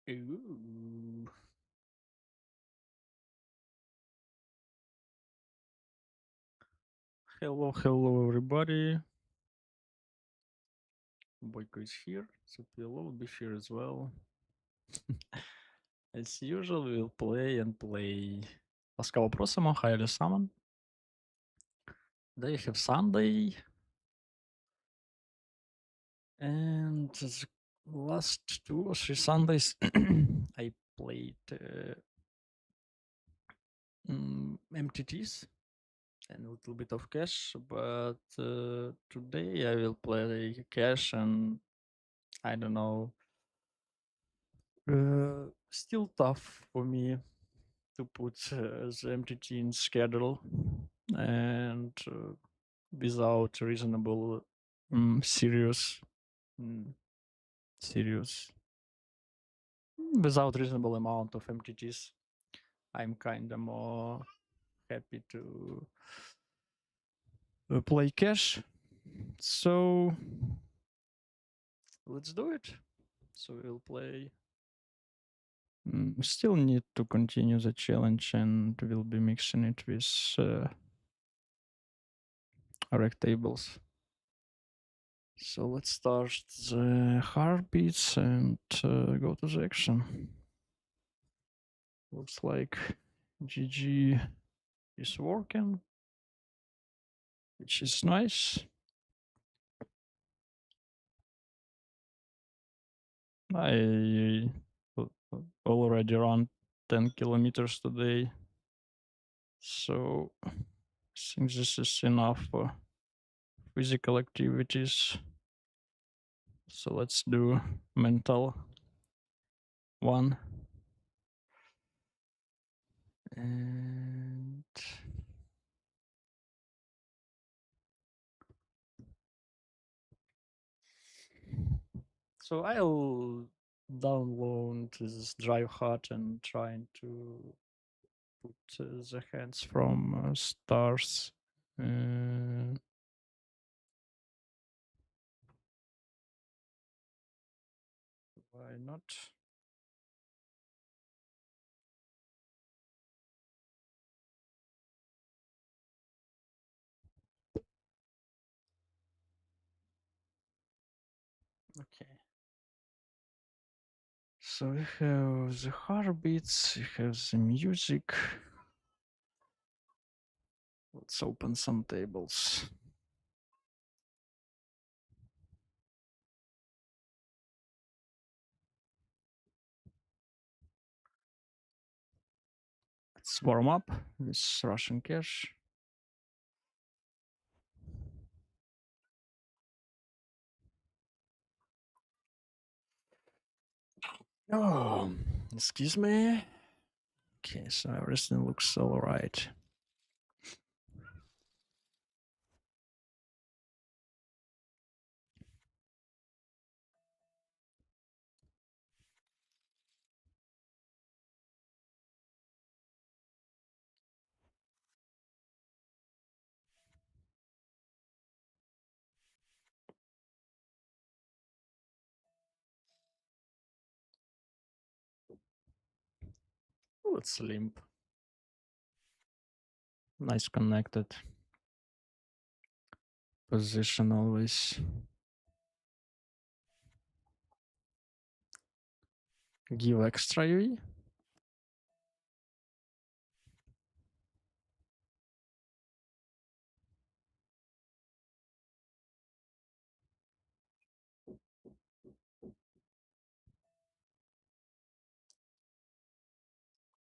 Ooh. Hello, everybody. Boyko is here, so PLO will be here as well. As usual, we'll play and play. Ласкаво просимо, highly summon. They have Sunday. And the last 2 or 3 Sundays, I played MTTs and a little bit of cash, but today I will play cash and I don't know. Still tough for me to put the MTT in schedule and without reasonable, serious, mm, serious, without reasonable amount of MTTs. I'm kind of more happy to play cash. So let's do it. So we'll play. Still need to continue the challenge and we'll be mixing it with rectables. So let's start the heartbeats and go to the action. Looks like GG is working, which is nice. I already run 10 kilometers today, so I think this is enough for physical activities. So let's do mental one. And so I'll download this drive hut and trying to put the hands from stars. Why not? Okay. So we have the heartbeats, we have the music. Let's open some tables. Let's warm up with Russian cash. Oh, excuse me. Okay, so everything looks all right. Let's limp. Nice connected position always. Give extra UV.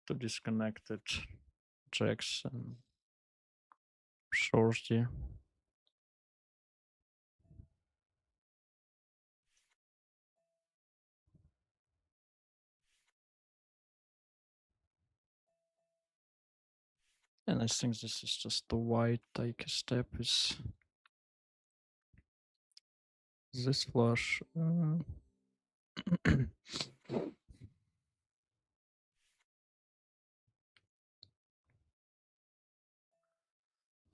To disconnected jacks and shorty. And I think this is just the white take a step is this flush.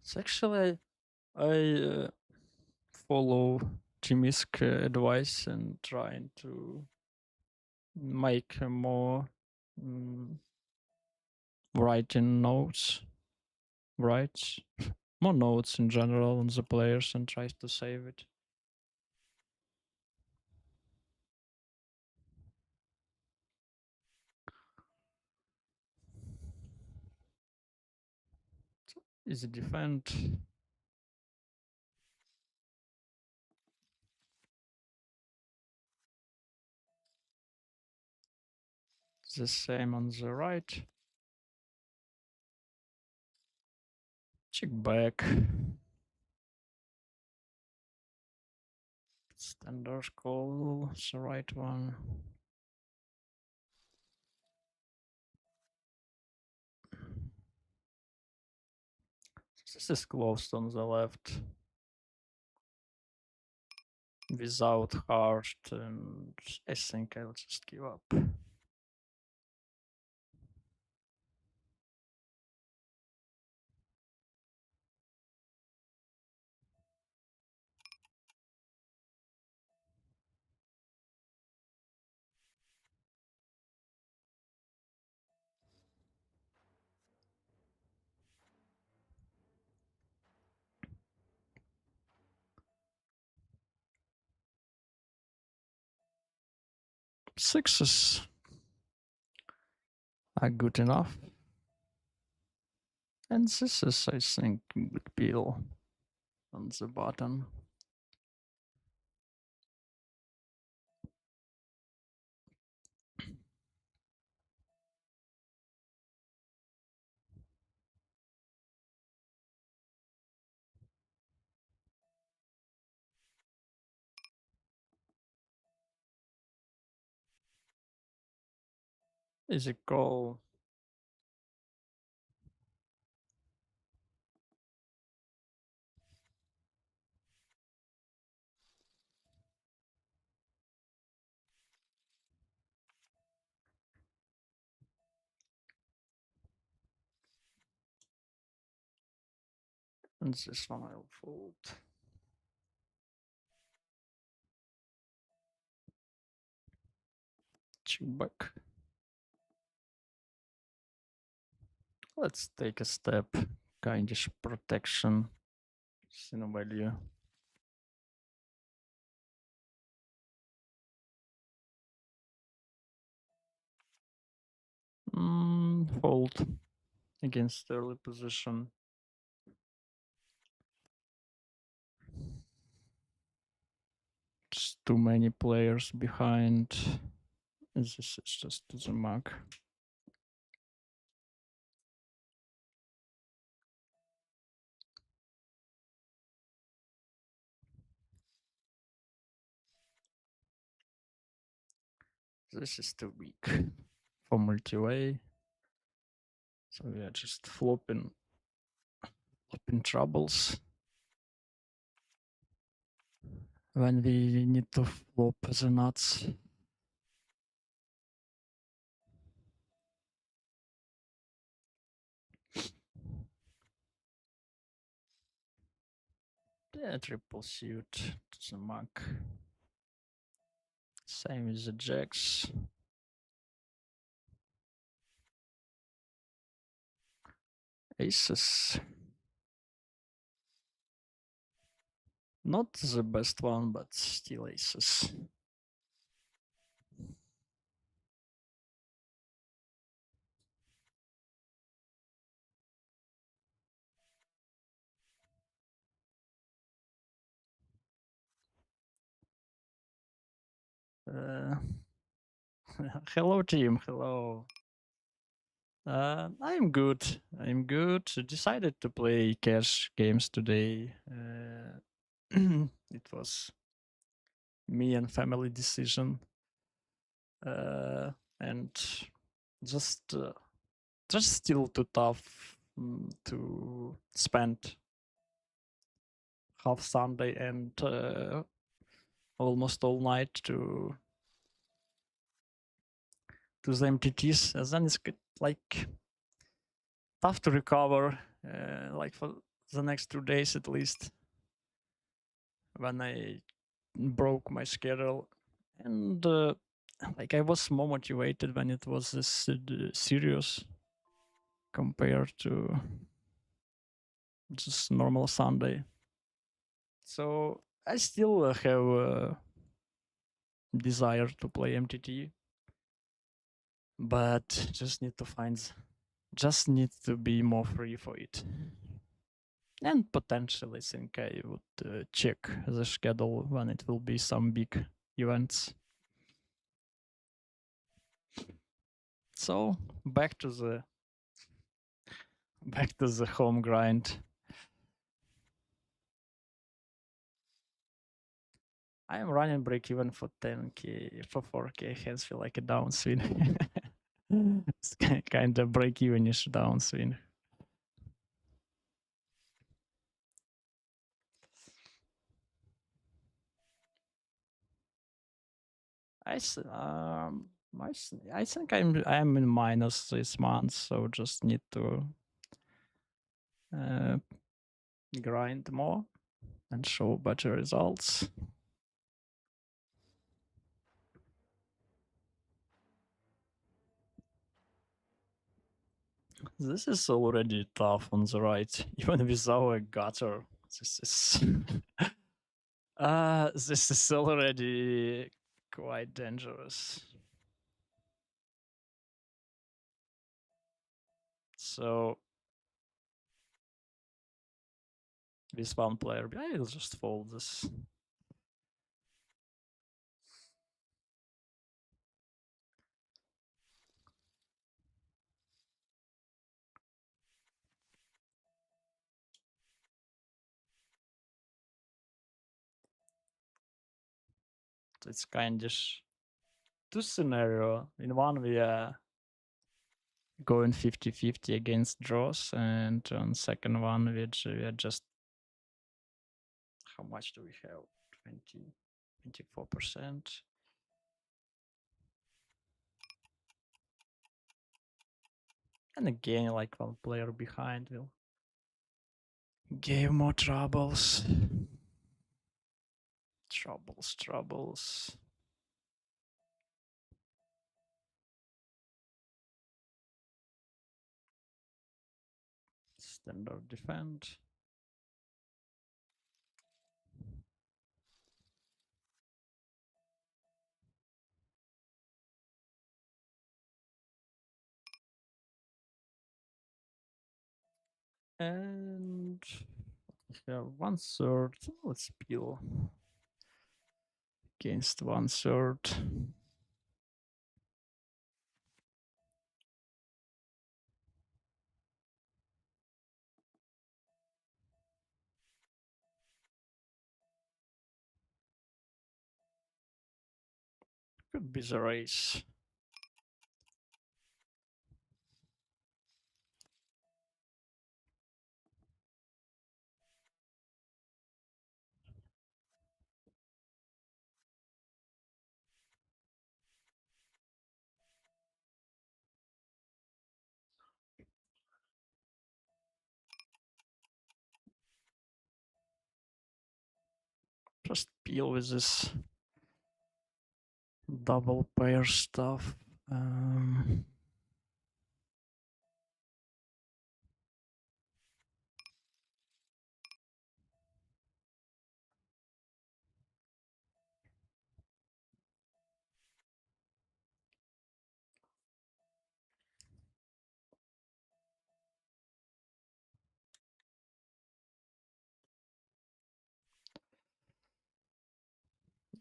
It's actually I follow Jimmy's advice and trying to make more writing notes, writes more notes in general on the players and tries to save it. Easy defend. The same on the right. Check back. Standard call, the right one. This is closed on the left. Without hard, and I think I'll just give up. Sixes are good enough. And this is, I think, good peel on the bottom. Easy call. And this one I'll fold. Check back. Let's take a step. Kindish protection. Sin value. Fold against early position. Just too many players behind. This is just the mark. This is too weak for multi-way. So we are just flopping troubles. When we need to flop the nuts. Yeah, triple suit to the muck. Same with the jacks. Aces. Not the best one, but still aces. Uh, hello, team. Hello. I'm good. I'm good. Decided to play cash games today. It was me and family decision, and just just still too tough to spend half Sunday and almost all night to the MTTs. And then it's like tough to recover, like for the next 2 days at least, when I broke my schedule. And like I was more motivated when it was this serious compared to just normal Sunday. So I still have a desire to play MTT, but just need to be more free for it. And potentially think I would check the schedule when it will be some big events. So back to the home grind. I am running break even for 10k for 4k hands feel like a downswing. It's kind of break evenish downswing. I think I'm in minus this month, so just need to uh, grind more and show better results. This is already tough on the right, even without a gutter. This is this is already quite dangerous. So with one player, I will just fold this. It's kind of two scenario. In one, we are going 50-50 against draws, and on second one, which we are just how much do we have? 24%. And again, like one player behind will give more troubles. Troubles. Standard defend. And yeah, 1/3. Let's peel against 1/3. Could be the race. Just peel with this double pair stuff.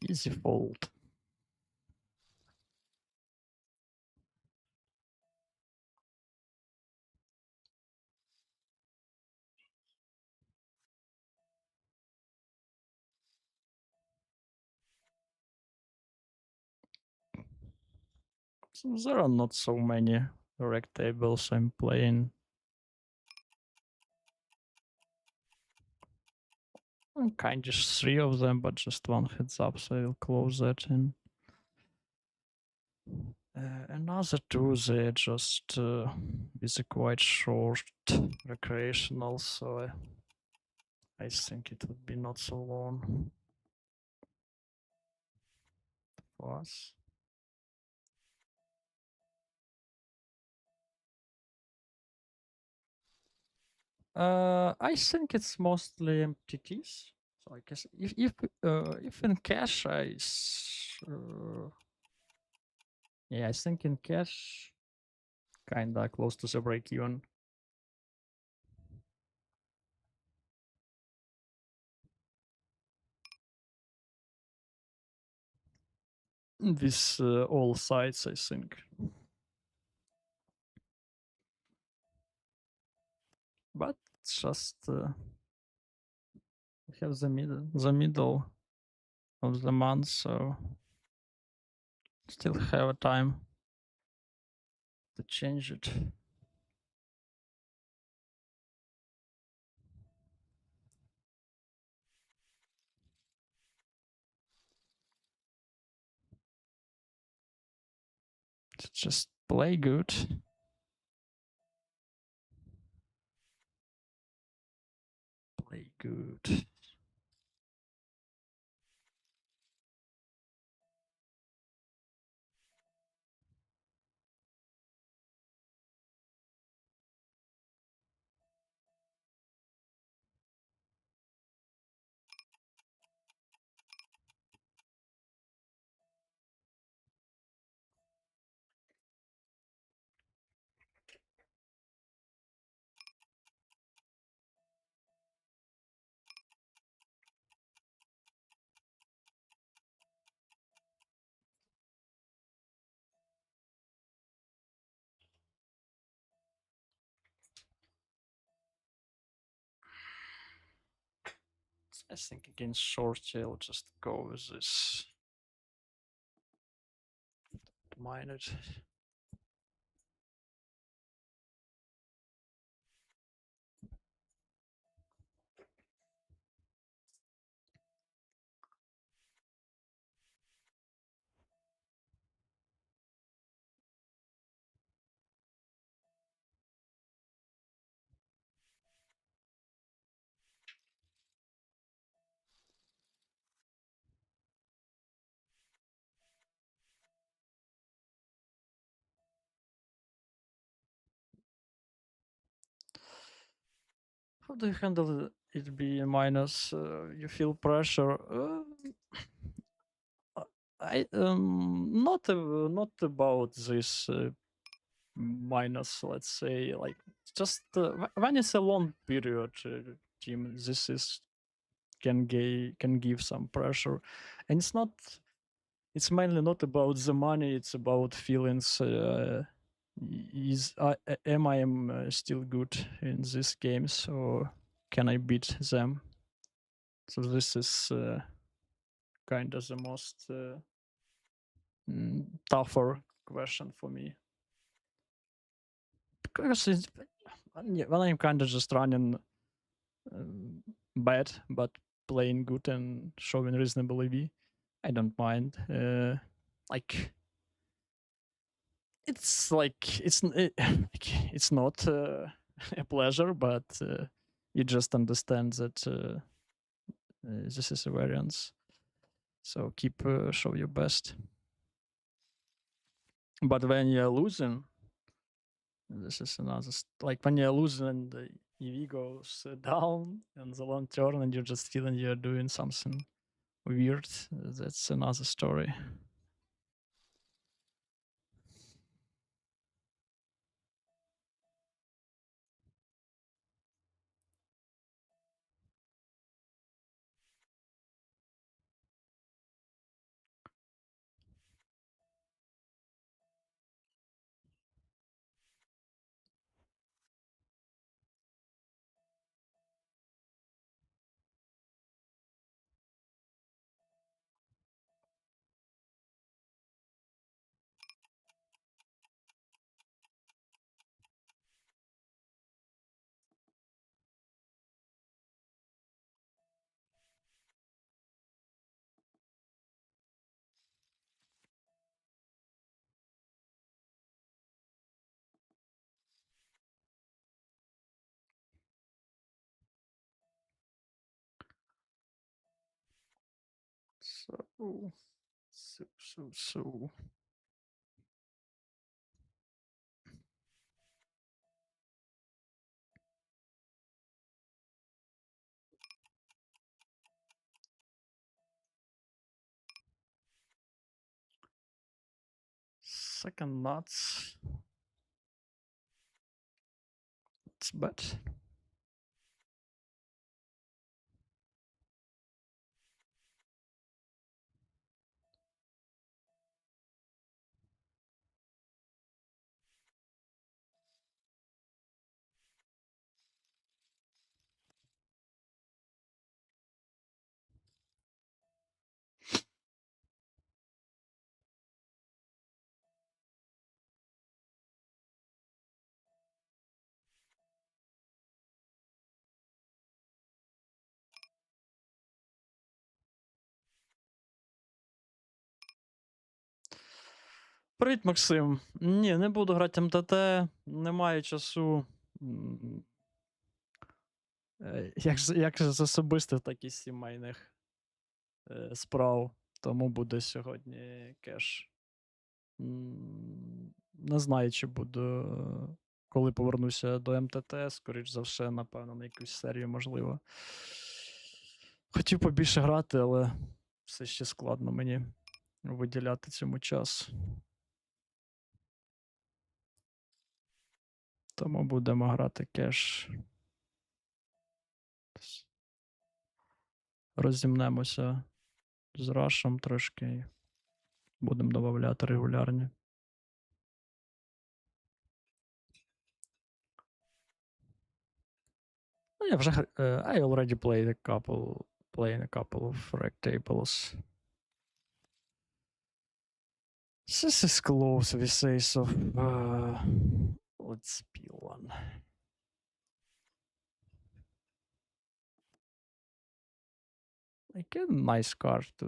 Easy fold. So there are not so many rectangles I'm playing. Kind of three of them, but just one heads up, so I'll close that in. Another two, they're just with a quite short recreational, so I think it would be not so long for us. I think it's mostly MTTs. So I guess if in cash, yeah, I think in cash, kinda close to the break even. With all sides, I think. But just we have the middle of the month, so still have a time to change it. To just play good. Play good. I think against short tail, just go with this. Mine it. How do you handle it be minus? You feel pressure? I not about this minus. Let's say like just when it's a long period, team. This is can give some pressure, and it's not. It's mainly not about the money. It's about feelings. Am I still good in these games, or can I beat them? So this is kind of the most tougher question for me, because when I'm kind of just running bad but playing good and showing reasonable EV, I don't mind. Like it's like it's not a pleasure, but you just understand that this is a variance. So keep show your best. But when you're losing, this is another like when you're losing and the EV goes down and the long turn, and you're just feeling you're doing something weird. That's another story. So so. Second nuts. It's bad. Привіт, Максим. Ні, не буду грати МТТ, немає часу. Як з особистих, так і з сімейних справ. Тому буде сьогодні кеш. Не знаю, чи буду, коли повернуся до МТТ, скоріш за все, напевно, на якусь серію, можливо. Хотів побільше грати, але все ще складно мені виділяти цьому час. Тому будемо грати кеш. Розімнемося з рашем трошки і будемо додавати регулярні. Ну, я вже I already played playing a couple of reg tables. This is close, we say, so let's peel one. Like a nice card to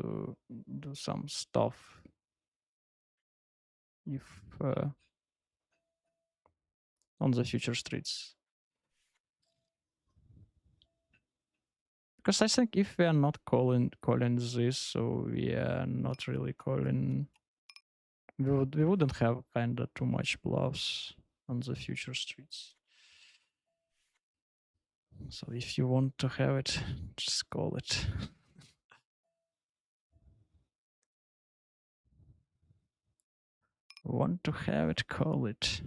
do some stuff if on the future streets. Because I think if we are not calling this, so we are not really calling. We wouldn't have kind of too much bluffs on the future streets. So if you want to have it, just call it. Want to have it, call it.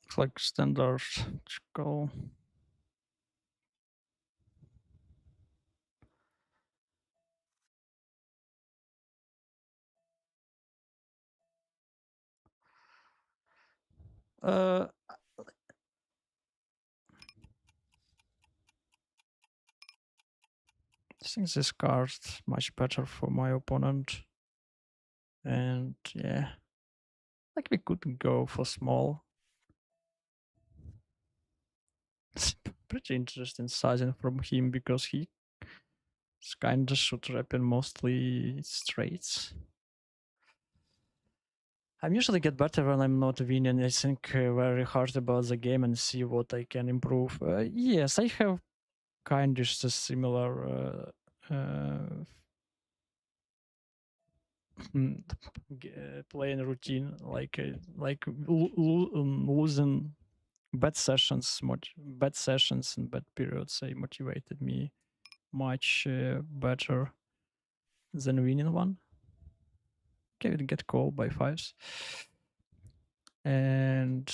It's like standard call. I think this card much better for my opponent. And yeah, like we could go for small. It's pretty interesting sizing from him because he kind of should repping mostly straights. I'm usually get better when I'm not winning. I think very hard about the game and see what I can improve. Yes, I have kind of a similar playing routine, like losing bad sessions, bad sessions and bad periods. They motivated me much better than winning one. Okay, we get called by fives, and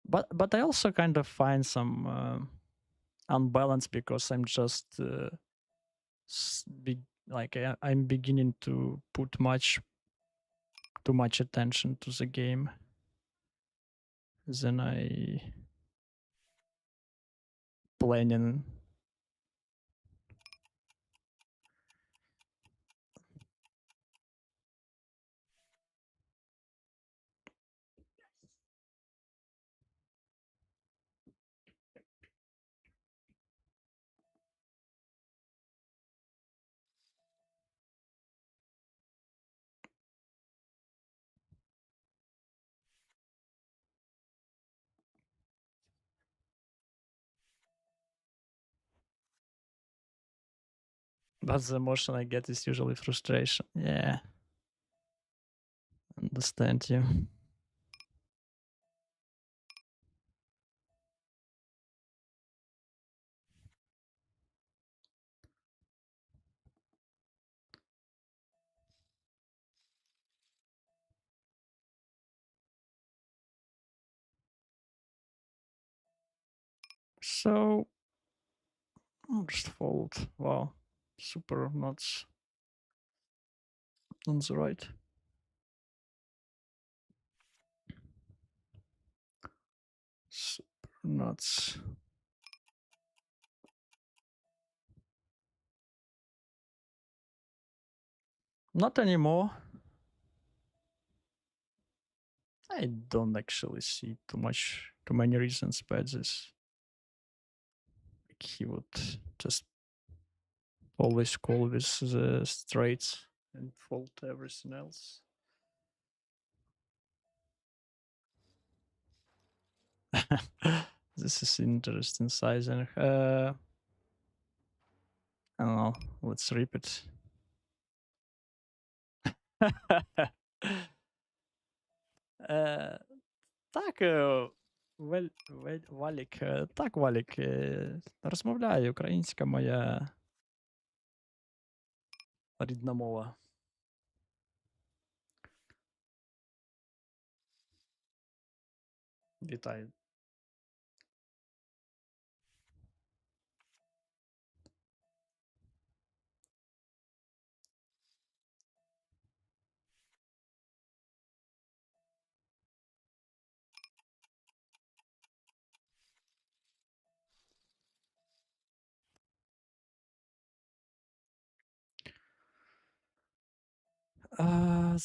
but I also kind of find some unbalance because I'm just I'm beginning to put too much attention to the game than I planning. But the emotion I get is usually frustration. Yeah, understand you. So just fold. Wow, super nuts on the right. Super nuts. Not anymore. I don't actually see too many reasons why this. Like he would just always call with the straights and fold everything else. This is interesting sizing. I don't know. Let's rip it. Так, Валік, так, Валік, розмовляю, українська моя рідна мова. Вітаю.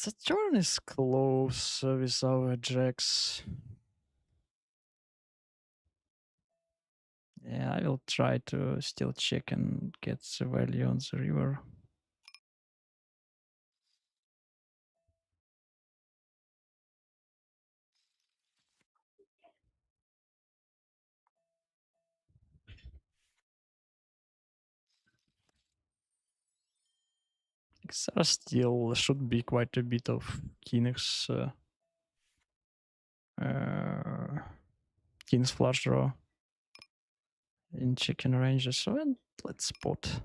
The turn is close with our jacks. Yeah, I will try to still check and get the value on the river. There still should be quite a bit of kings, king's flush draw in chicken ranges. So let's spot.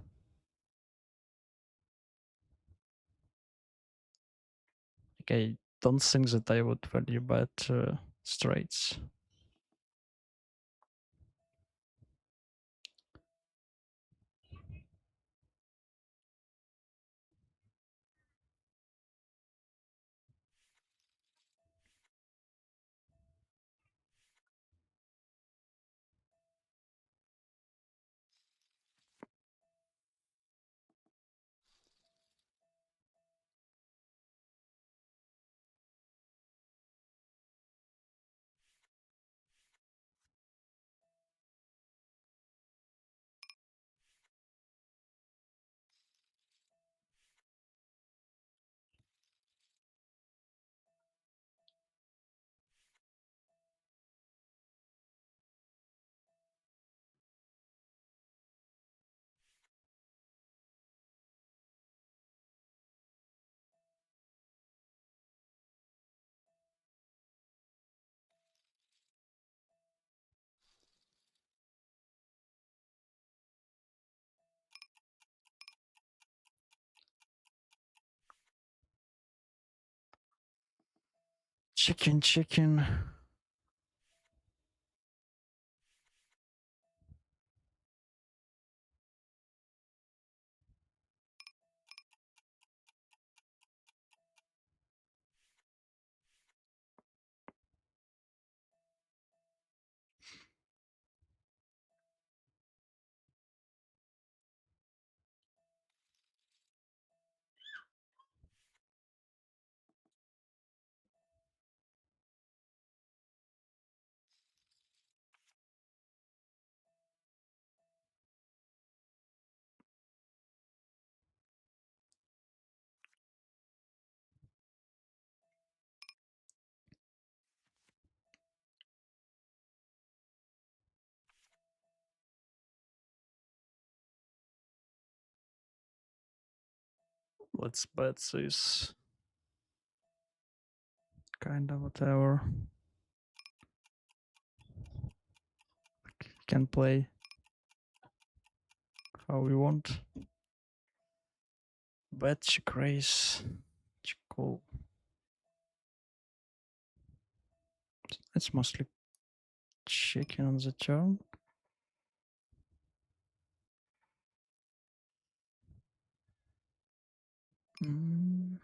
Like I don't think that I would value bet straights. Chicken. Let's bet this. Kinda whatever. Can play how we want. Bet check raise. Check call. It's mostly checking on the turn. Mm.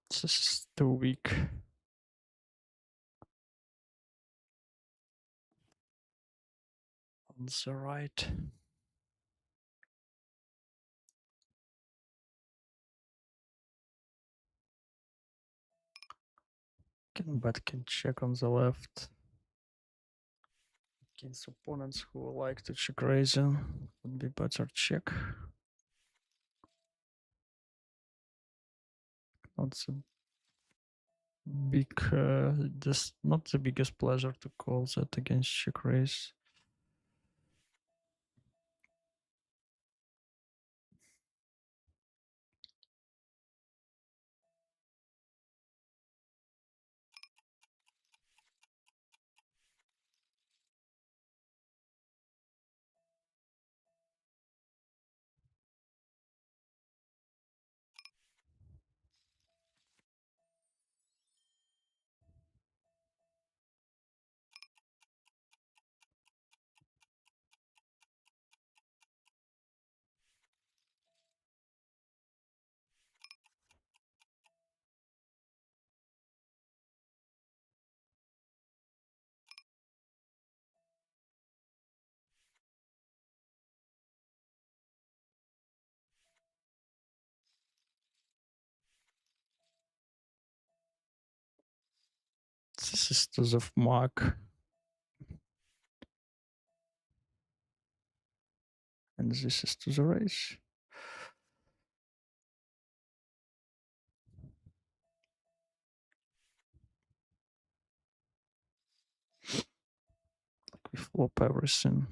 This is too weak. On the right. Can check on the left. Against opponents who like to check raising, would be better check. Not the big, just not the biggest pleasure to call that against check raise. This is to the mark. And this is to the raise. We flop everything.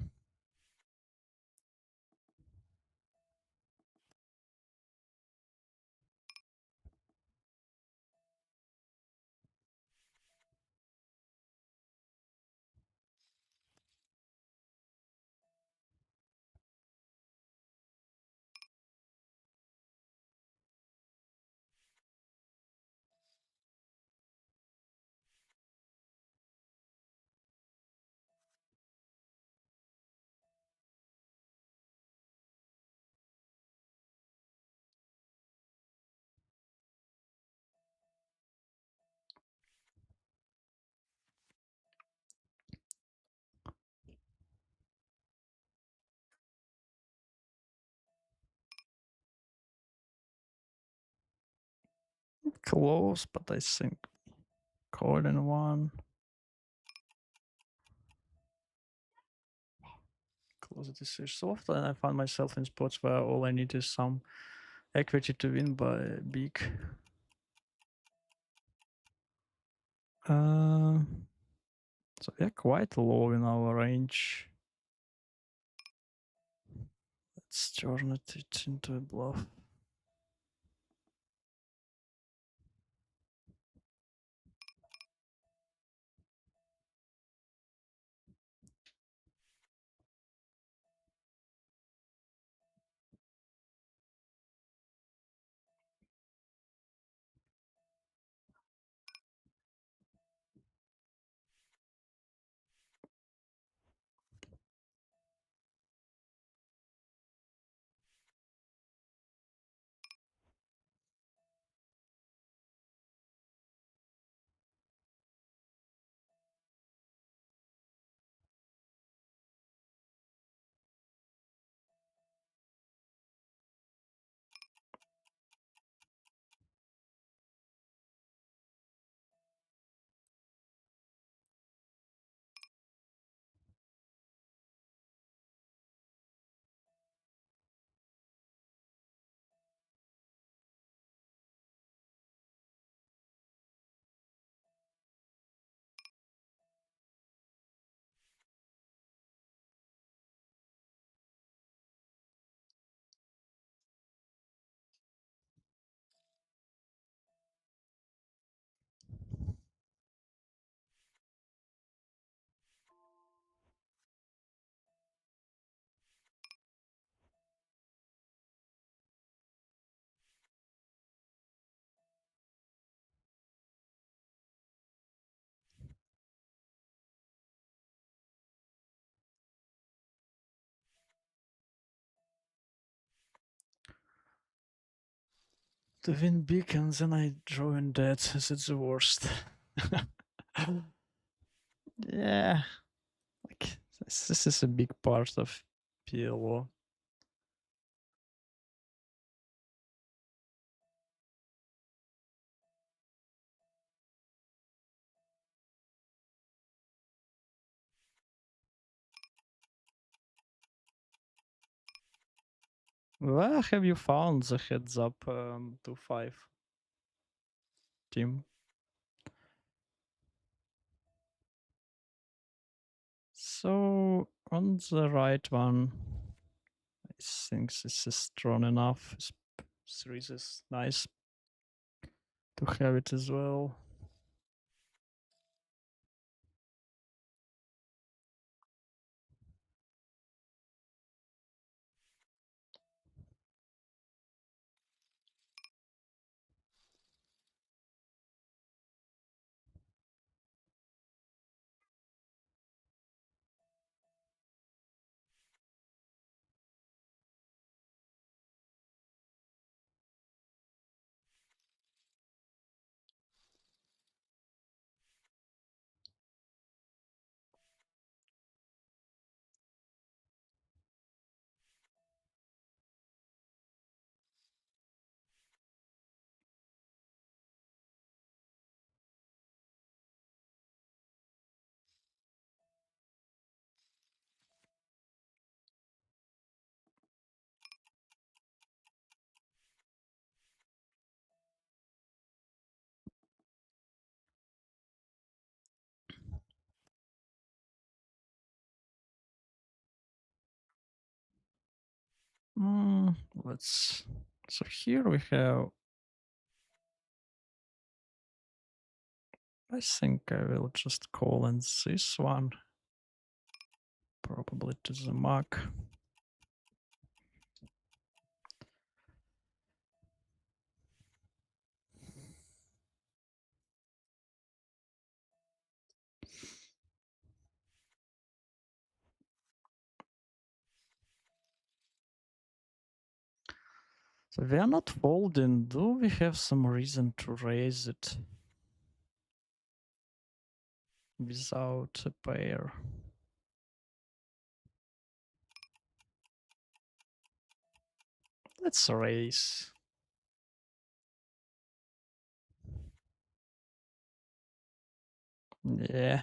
Close, but I think call in one. Close the decision. So often I find myself in spots where all I need is some equity to win by big. So we are quite low in our range. Let's turn it into a bluff. To win big and then I draw in dead, is it the worst? Yeah, like this is a big part of PLO. Where have you found the heads up to 5 team? So on the right one, I think this is strong enough. 3 is nice to have it as well. Let's. So here we have. I think I will just call in this one. Probably to the mark. So we are not folding. Do we have some reason to raise it without a pair? Let's raise. Yeah.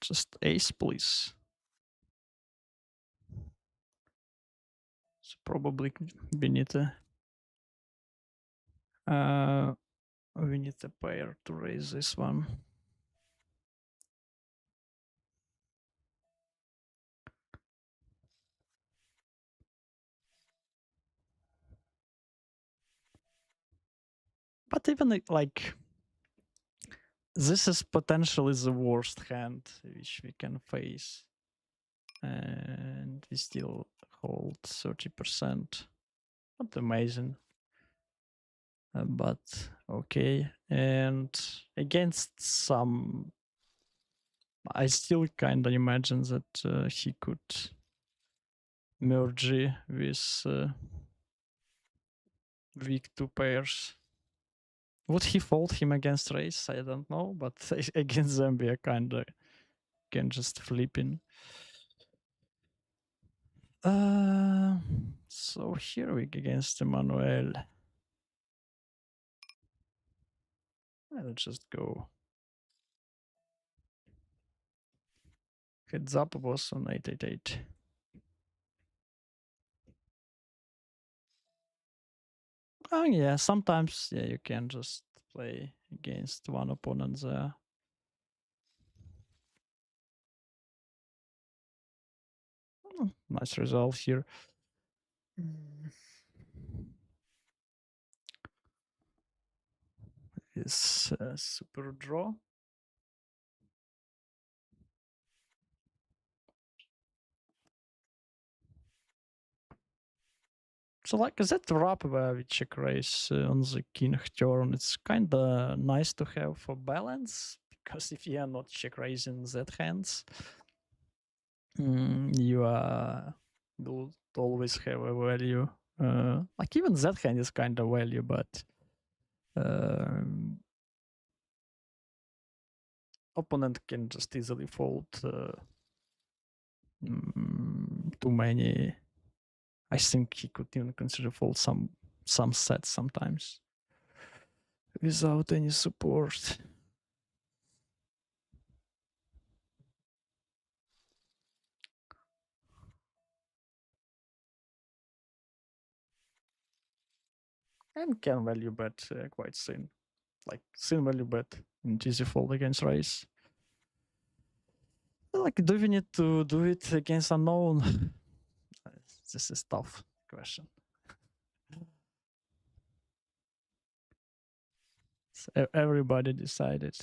Just ace, please. probably we need a pair to raise this one. But even like this is potentially the worst hand which we can face, and we still hold 30%. Not amazing, but okay. And against some, I still kind of imagine that he could merge with weak two pairs. Would he fold him against race? I don't know, but against them we are kind of can just flip in. So here we against Emmanuel. I'll just go. Heads up was on 888. Oh yeah, sometimes yeah you can just play against one opponent there. Nice result here. Is super draw. So like is that wrap where we check raise on the king turn? It's kind of nice to have for balance, because if you are not check raising that hands, you will always have a value. Like even that hand is kind of value, but opponent can just easily fold too many. I think he could even consider fold some sets sometimes without any support. And can value bet quite soon. Like thin value bet and easy fold against raise. Like, do we need to do it against unknown? This is tough question. So everybody decided.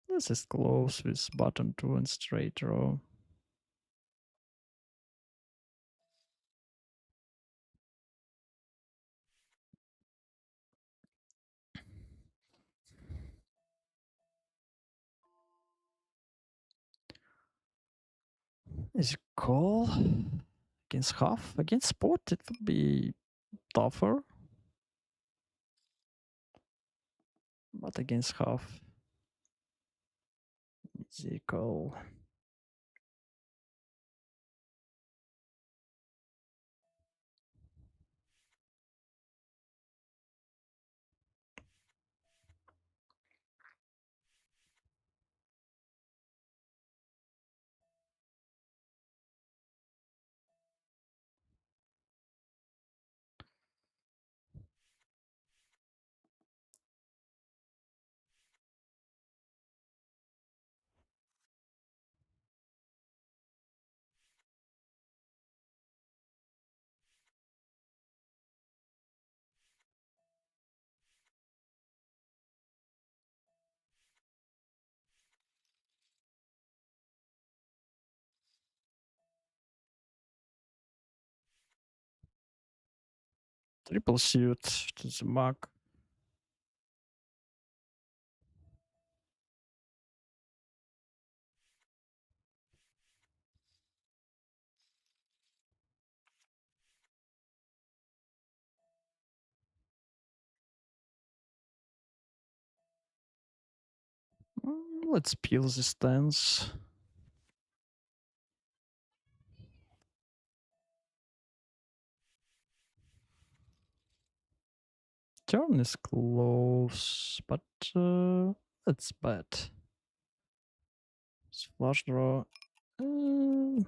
This is close with button 2 and straight draw. Is it call against half? Against spot, it would be tougher. But against half, it's a call. Triple suit to the mark. Let's peel the stance. Turn is close, but that's bad. Flush draw. Uh,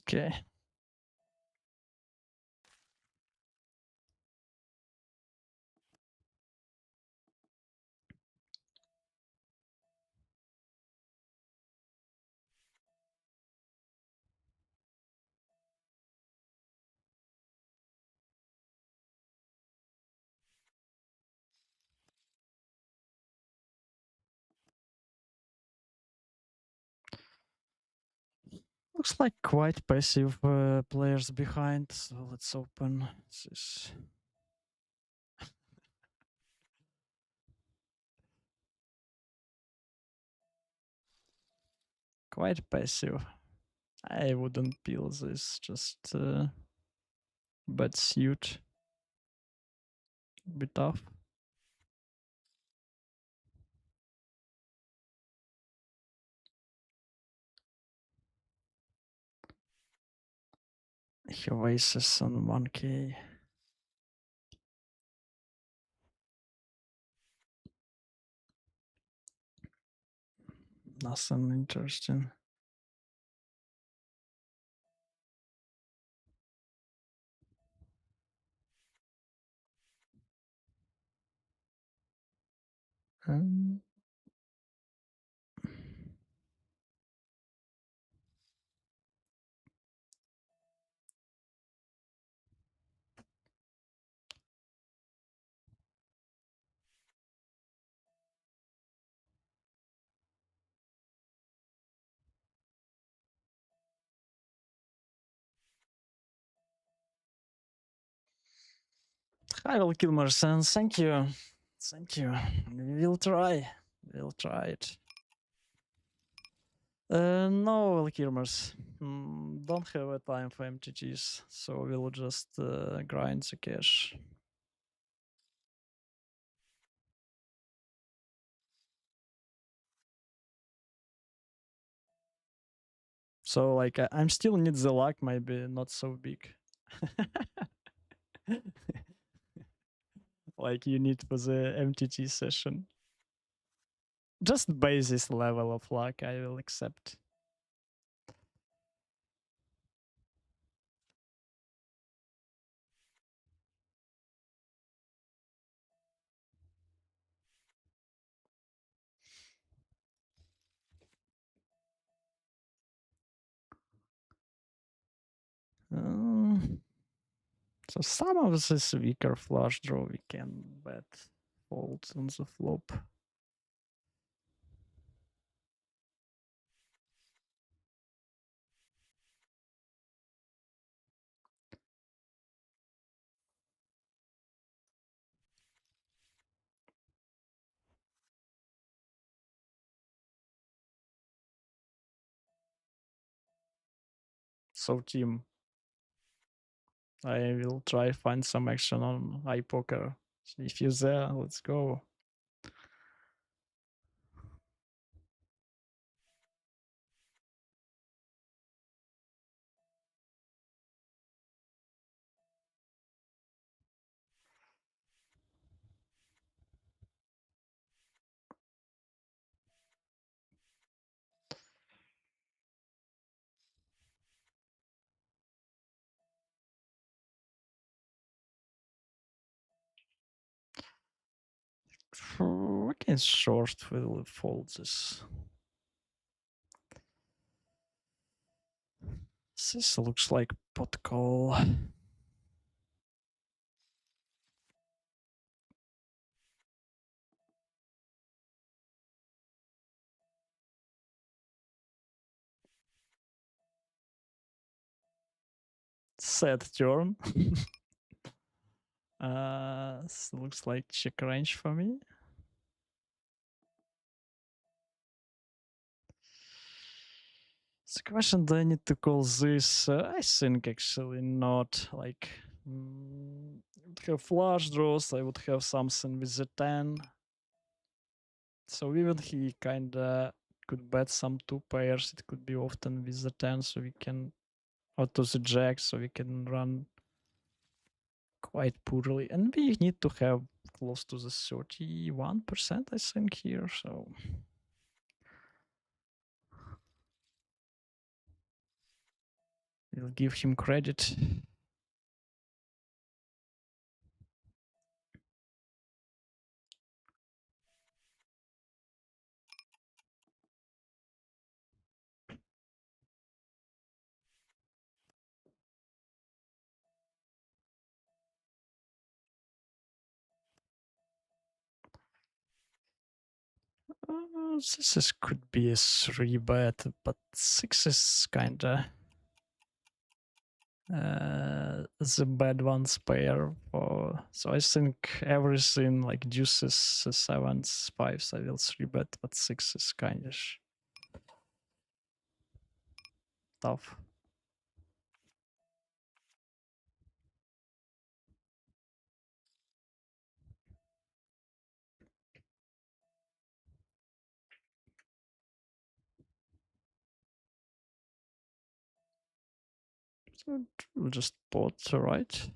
okay. Looks like quite passive players behind, so let's open this. Quite passive. I wouldn't peel this, just bad suit. Bit tough. He have aces on 1k. Nothing interesting. Um, I will kill Marsan. Thank you. Thank you. We'll try. We'll try it. No, Valkyrmers. Don't have a time for MTTs, so we'll just grind the cash. So like I'm still need the luck, maybe not so big. Like you need for the MTT session. Just basis level of luck I will accept. So some of this weaker flush draw we can bet fold on the flop. So team, I will try find some action on iPoker. If you're there, let's go. We can short, we'll fold this. This looks like pot call. Sad turn. This looks like check range for me. The question, do I need to call this? I think actually not. Like, would have flush draws, I would have something with the 10. So even he kinda could bet some two pairs. It could be often with the 10, so we can, or to the jack, so we can run quite poorly. And we need to have close to the 31%, I think, here. So we'll give him credit. This could be a 3-bet, but 6 is kinda the bad ones pair. So I think everything like deuces, 7s, 5s, I will 3-bet, but 6 is kind of tough. So we'll just pot, right?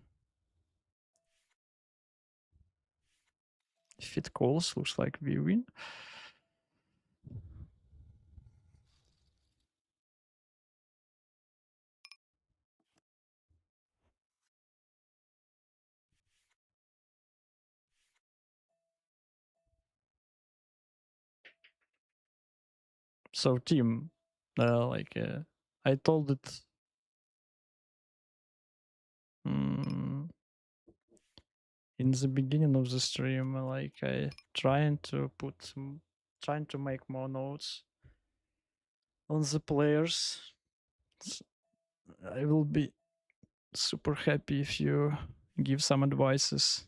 If it calls, looks like we win. So team, I told it in the beginning of the stream, like I trying to make more notes on the players. I will be super happy if you give some advices.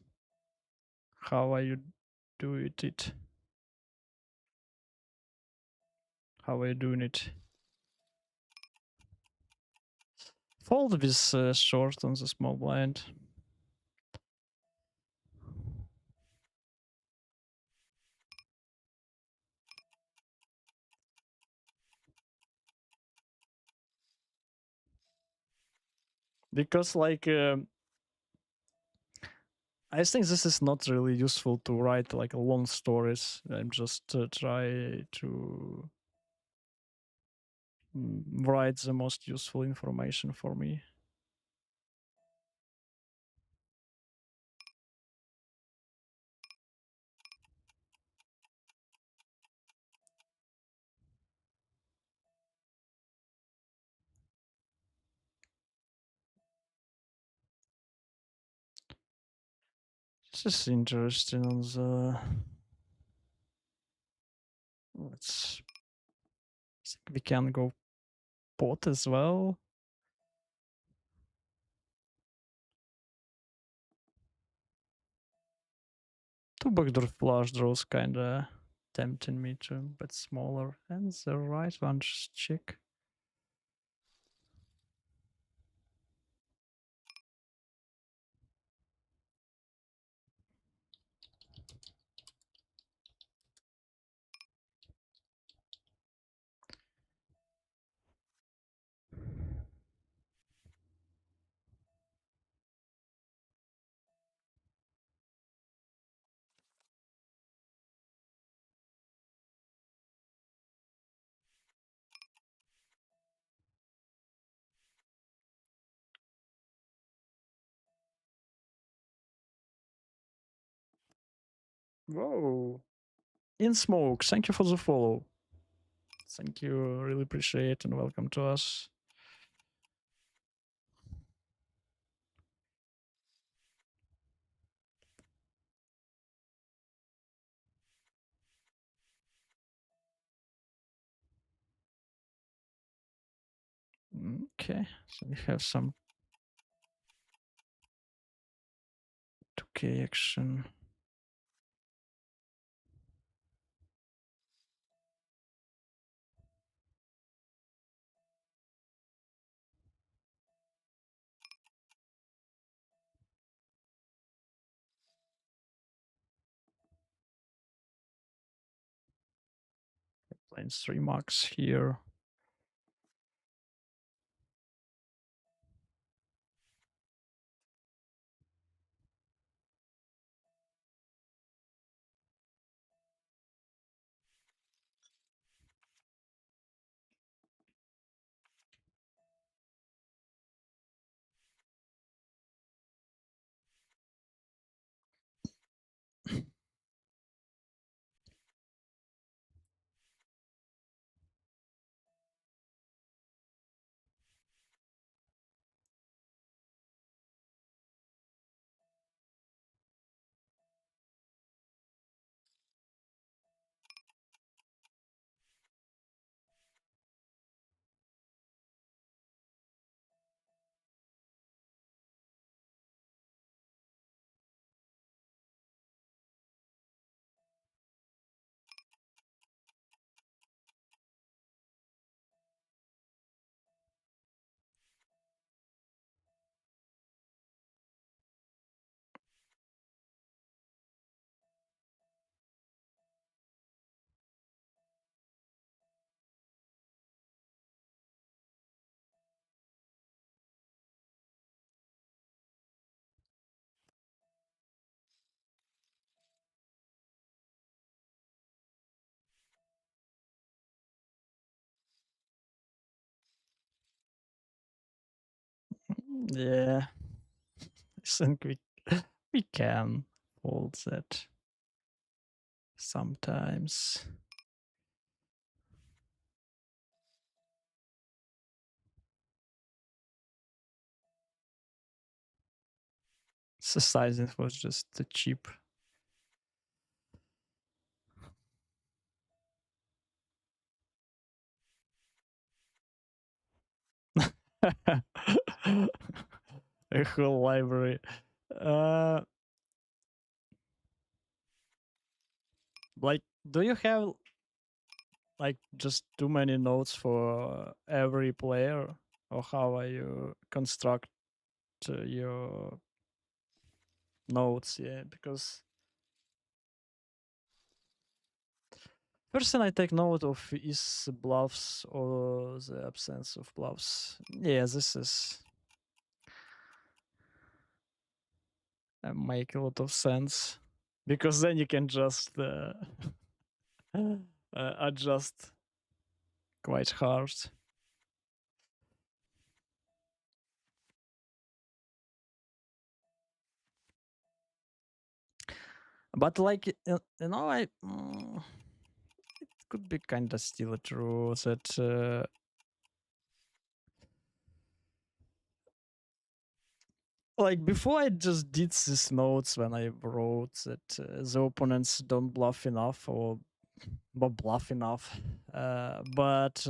How are you doing it? How are you doing it? Fold with short on the small blind. Because I think this is not really useful to write like long stories. I'm just try to write the most useful information for me. This is interesting on the. Let's. I think we can go pot as well. Two backdoor flush draws kinda tempting me to bet smaller, and the right one just check. Whoa! In smoke, thank you for the follow. Thank you, really appreciate and welcome to us. Okay, so we have some 2K action. playing 3 max here. Yeah, I think we can hold that sometimes. The sizing was just cheap. A whole library. Uh, like, do you have like just too many notes for every player, or how are you construct your notes? Yeah, because first thing I take note of is bluffs or the absence of bluffs. Yeah, this is make a lot of sense because then you can just adjust quite hard. But like I it could be kind of still true that like before I just did these notes when I wrote that the opponents don't bluff enough or bluff enough, but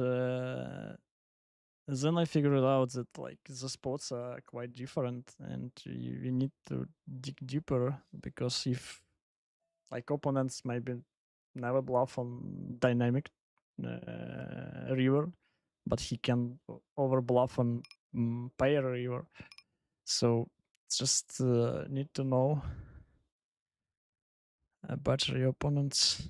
then I figured out that like the spots are quite different and you need to dig deeper because if like opponents maybe never bluff on dynamic river, but he can over bluff on pair river. So just need to know about your opponents.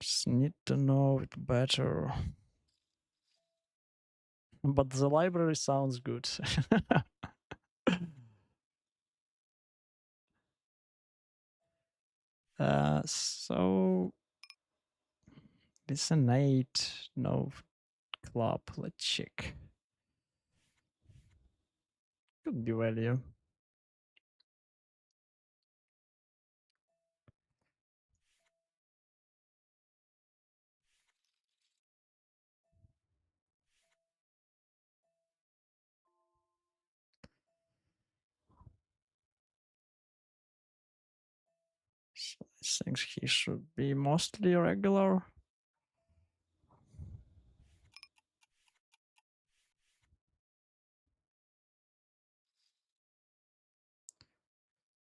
Just need to know it better. But the library sounds good. So it's an 8, no club. Let's check. Could be value. So I think he should be mostly regular.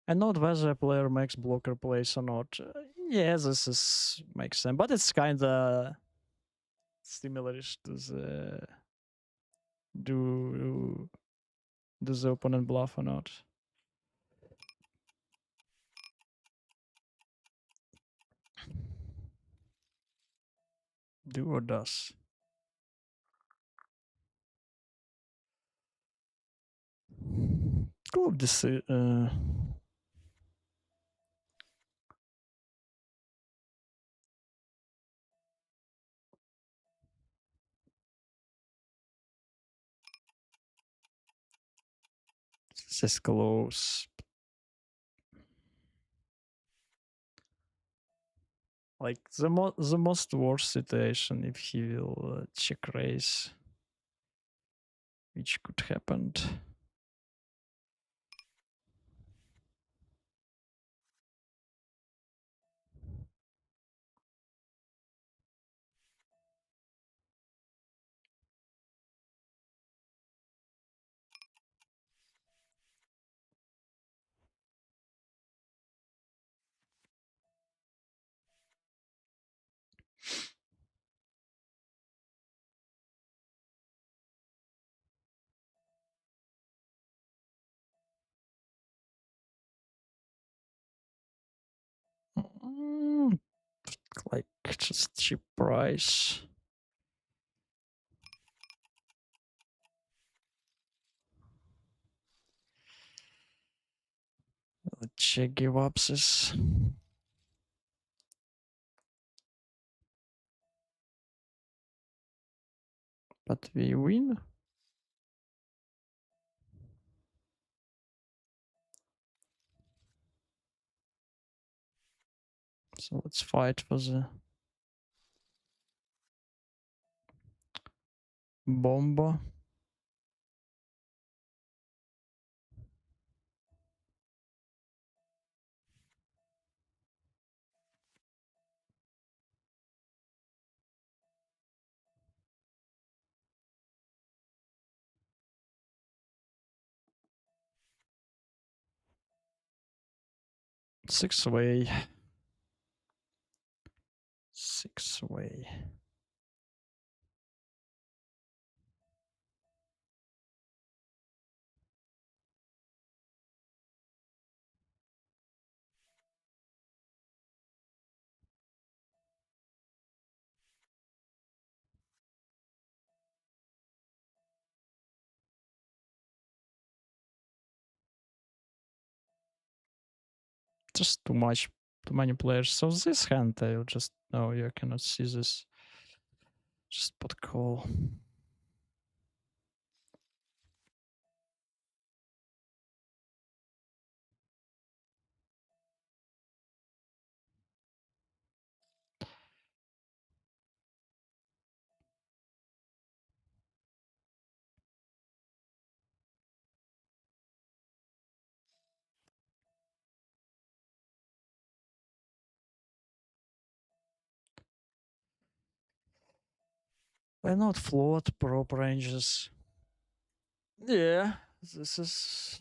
And not whether a player makes blocker plays or not. Yeah, this is makes sense, but it's kind of similar to the do Does the opponent bluff or not? Do or does? Club this. This is close. Like the most worst situation if he will check raise, which could happen. Mm, like just cheap price. Check give ups is. But we win. So let's fight for the bomba. Six way. Six way. Just too much, too many players. So this hand, I'll just no, you cannot see this. Just put call. Why not float prop ranges? Yeah, this is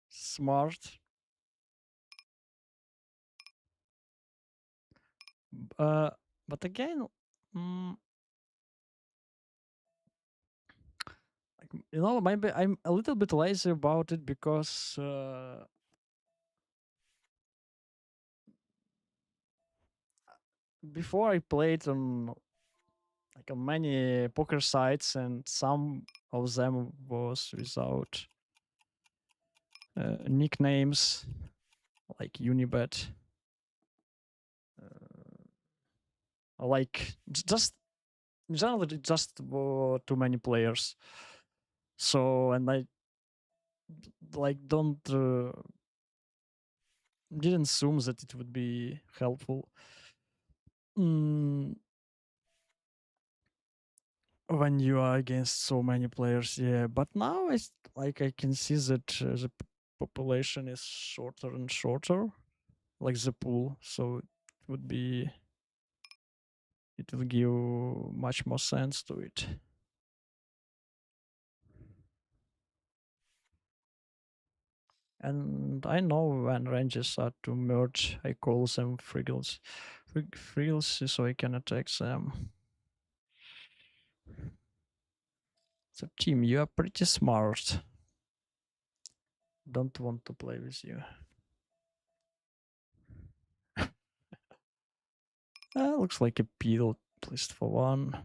smart. Uh, but again, mm, like, maybe I'm a little bit lazy about it because before I played on like on many poker sites, and some of them was without nicknames like Unibet, like just generally just too many players. So and I like don't didn't assume that it would be helpful. Mm, when you are against so many players, yeah. But now it's like I can see that population is shorter and shorter, like the pool. So it would be, it will give much more sense to it. And I know when ranges are to merge, I call them friggles, friggles, so I can attack them. So, team, you are pretty smart. Don't want to play with you. Looks like a peel, at least for one.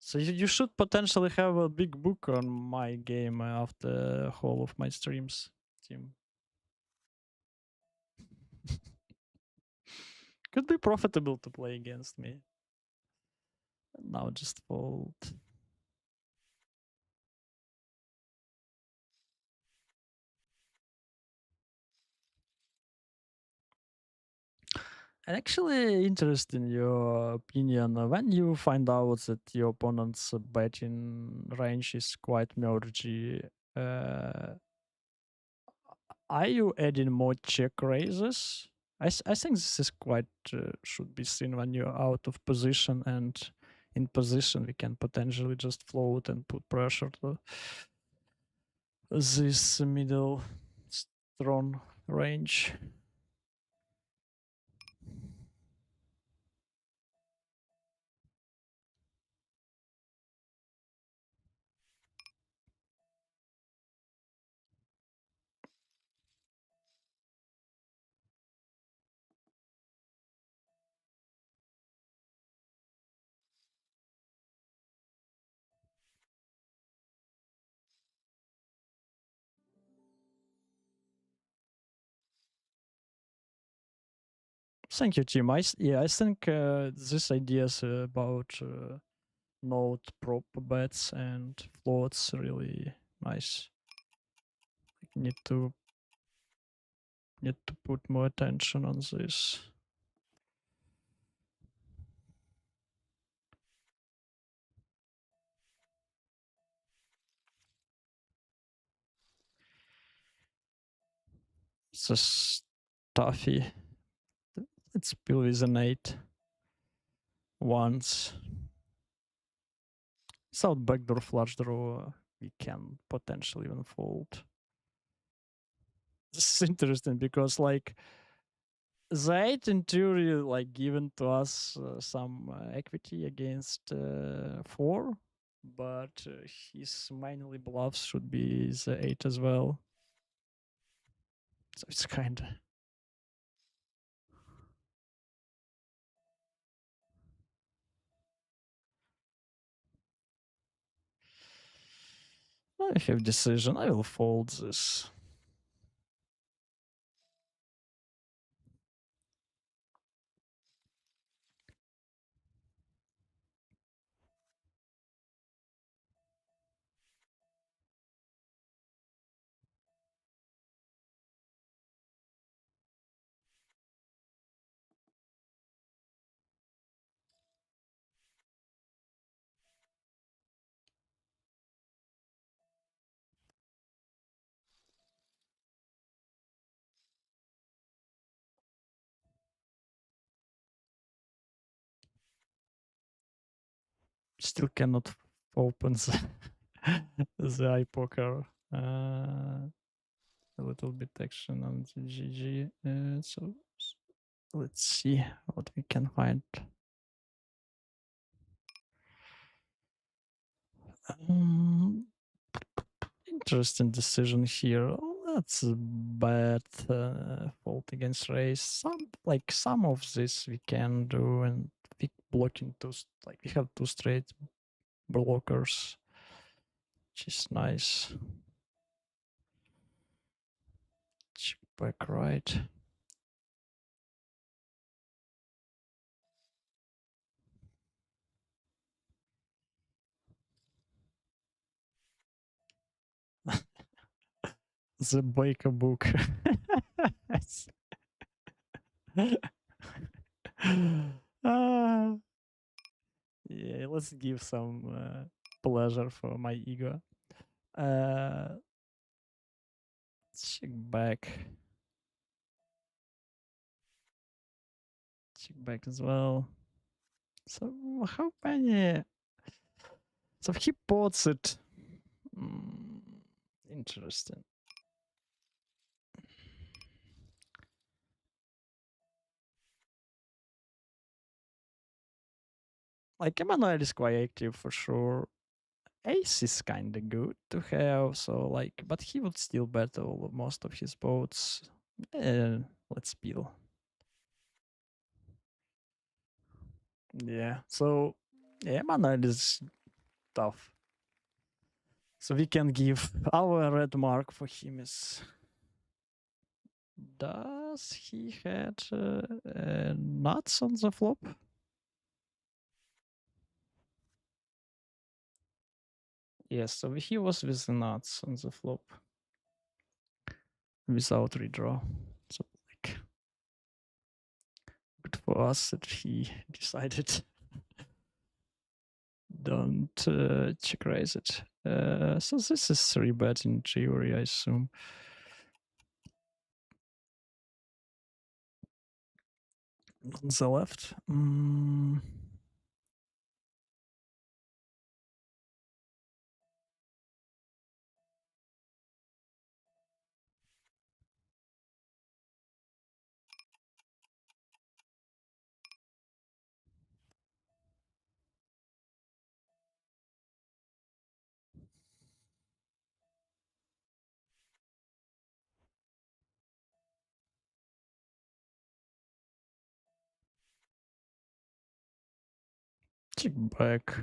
So you should potentially have a big book on my game after whole of my streams, team. Could be profitable to play against me. Now just fold. And actually, interested in your opinion. When you find out that your opponent's betting range is quite mergy, are you adding more check raises? I think this is quite should be seen when you're out of position, and in position we can potentially just float and put pressure to this middle strong range. Thank you, Tim. I think this ideas about note prop bets and floats really nice. Need to put more attention on this. It's a stuffy. It's still with an 8 once. Without backdoor flush draw, we can potentially even fold. This is interesting because like the 8 in theory like given to us some equity against 4, but his mainly bluffs should be the 8 as well. So it's kind of I have decision. I will fold this. Still cannot open the iPoker. A little bit action on the GG. So let's see what we can find. Interesting decision here. That's a bad fault against race. Some of this we can do, and we blocking like we have two straight blockers, which is nice. Check back right. The Baker book. uh, yeah, let's give some pleasure for my ego. Check back. Check back as well. So how many So he puts it. Mm, interesting. Like Emmanuel is quite active for sure. Ace is kind of good to have, so like, but he would still bet all most of his boats. Let's peel. Yeah, so yeah, Emmanuel is tough. So we can give our red mark for him is. Does he had nuts on the flop? Yes, so he was with the nuts on the flop without redraw. So like good for us that he decided don't check raise it. So this is 3-bet in theory, I assume. On the left. Check back.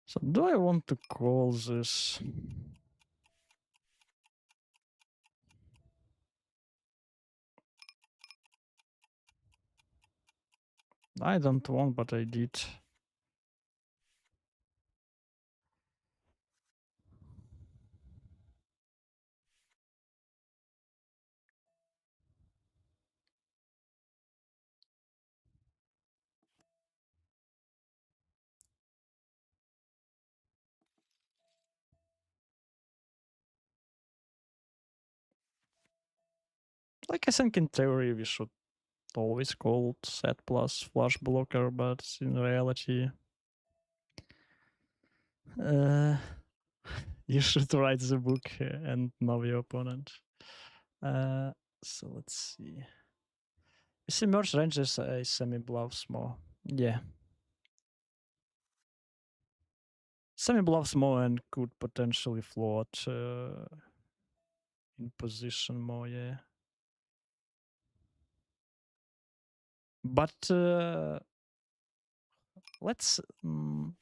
So do I want to call this? I don't want, but I did. Like I think in theory we should always call set plus flush blocker, but in reality, uh, you should write the book and know your opponent. So let's see. Is merge ranges a semi bluffs more? Yeah. Semi bluffs more and could potentially float in position more, yeah. But let's.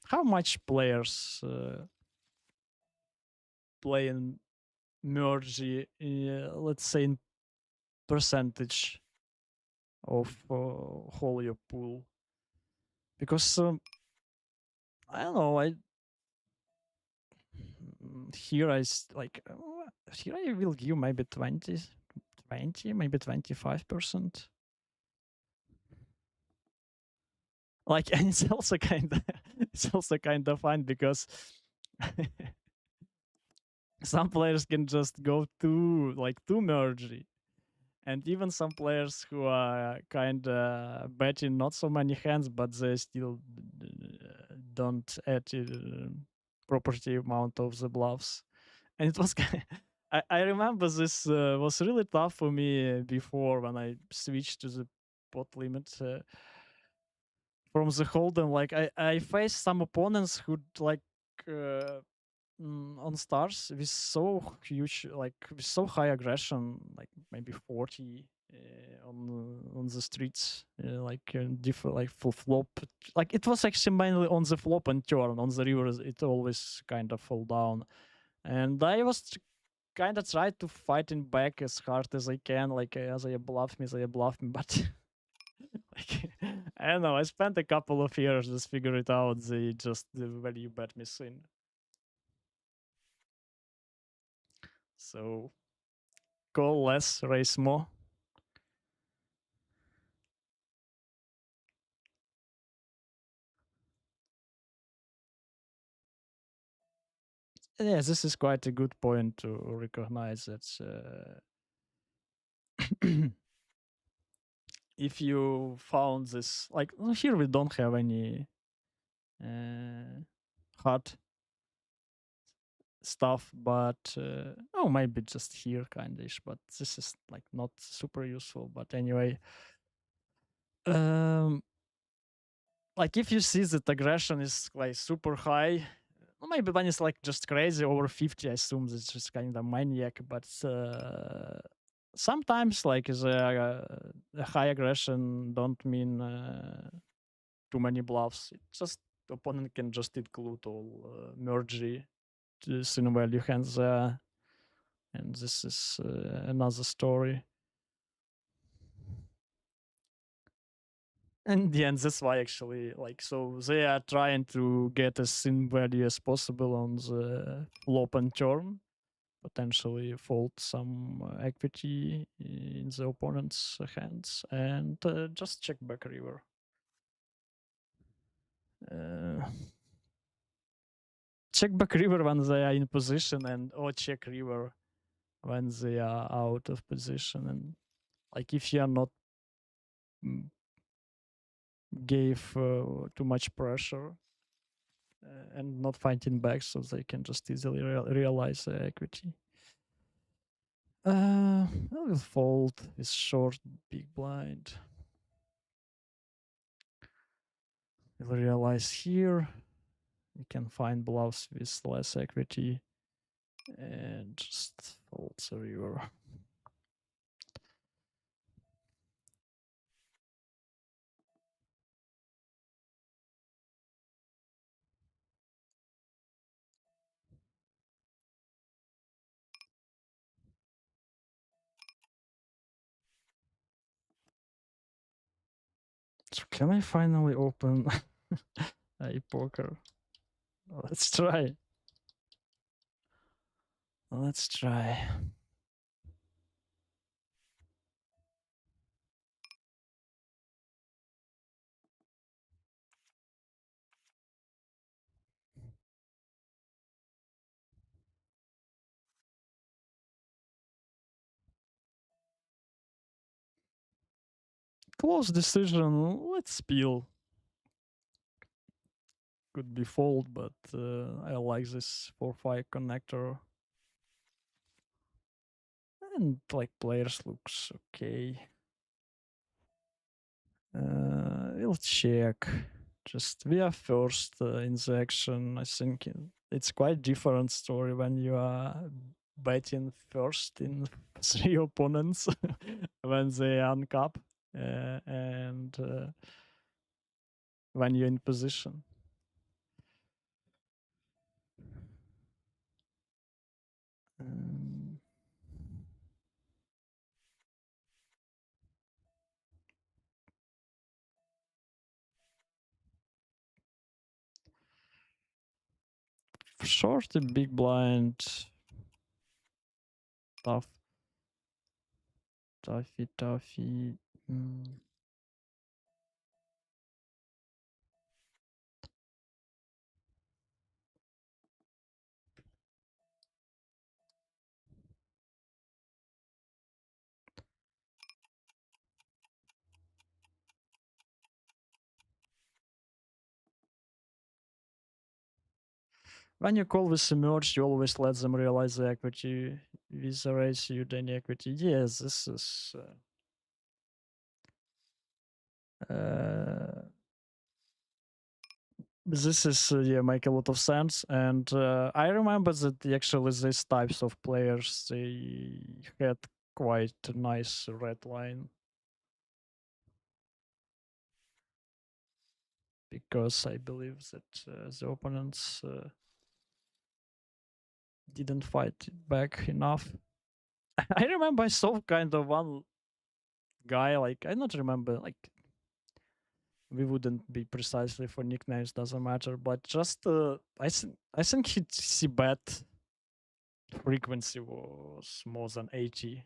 How much players play in merge, let's say, in percentage of whole your pool? Because I don't know, here like here I will give maybe 20, maybe 25%. Like, and it's also kind of it's also kind of fun because some players can just go too mergy, and even some players who are kind of betting not so many hands, but they still don't add property amount of the bluffs. And it was I remember this was really tough for me before when I switched to the pot limit from the hold'em. Like I faced some opponents who like on stars with so huge, like with so high aggression, like maybe 40 on the streets, like different, like full flop. Like it was actually mainly on the flop and turn. On the rivers, it always kind of fall down, and I was kind of tried to fight him back as hard as I can, like as they bluff me, but like I don't know. I spent a couple of years just figure it out. They just the value bet me in. So call less, raise more. Yeah, this is quite a good point to recognize that if you found this, like here we don't have any hard stuff, but oh, maybe just here kindish, but this is like not super useful. But anyway, um, like if you see that aggression is like super high, maybe when it's like just crazy over 50, I assume that's just kind of maniac. But sometimes like the high aggression don't mean too many bluffs. It just opponent can just include all mergy to sin value hands there, and this is another story. And the end, that's why actually, like, so they are trying to get as thin value as possible on the flop and turn, potentially fold some equity in the opponent's hands, and just check back river. Uh, check back river when they are in position, and or check river when they are out of position. And like if you are not gave too much pressure and not fighting back, so they can just easily realize the equity. I will fold with short big blind. We'll realize here we can find bluffs with less equity and just fold the river. So can I finally open a poker? Let's try. Let's try. Close decision. Let's peel. Could be fold, but I like this 4-5 connector. And like players looks okay. We'll check. Just we are first in the action. I think it's quite different story when you are betting first in 3 opponents when they uncap and when you're in position. Um, short, a big blind, tough, toughy. When you call with emerge, you always let them realize the equity with the raise you any equity. Yes, this is this is yeah, make a lot of sense. And I remember that actually these types of players they had quite a nice red line because I believe that the opponents didn't fight back enough. I remember I saw kind of one guy like I not remember like we wouldn't be precisely for nicknames doesn't matter, but just I think he bet frequency was more than 80.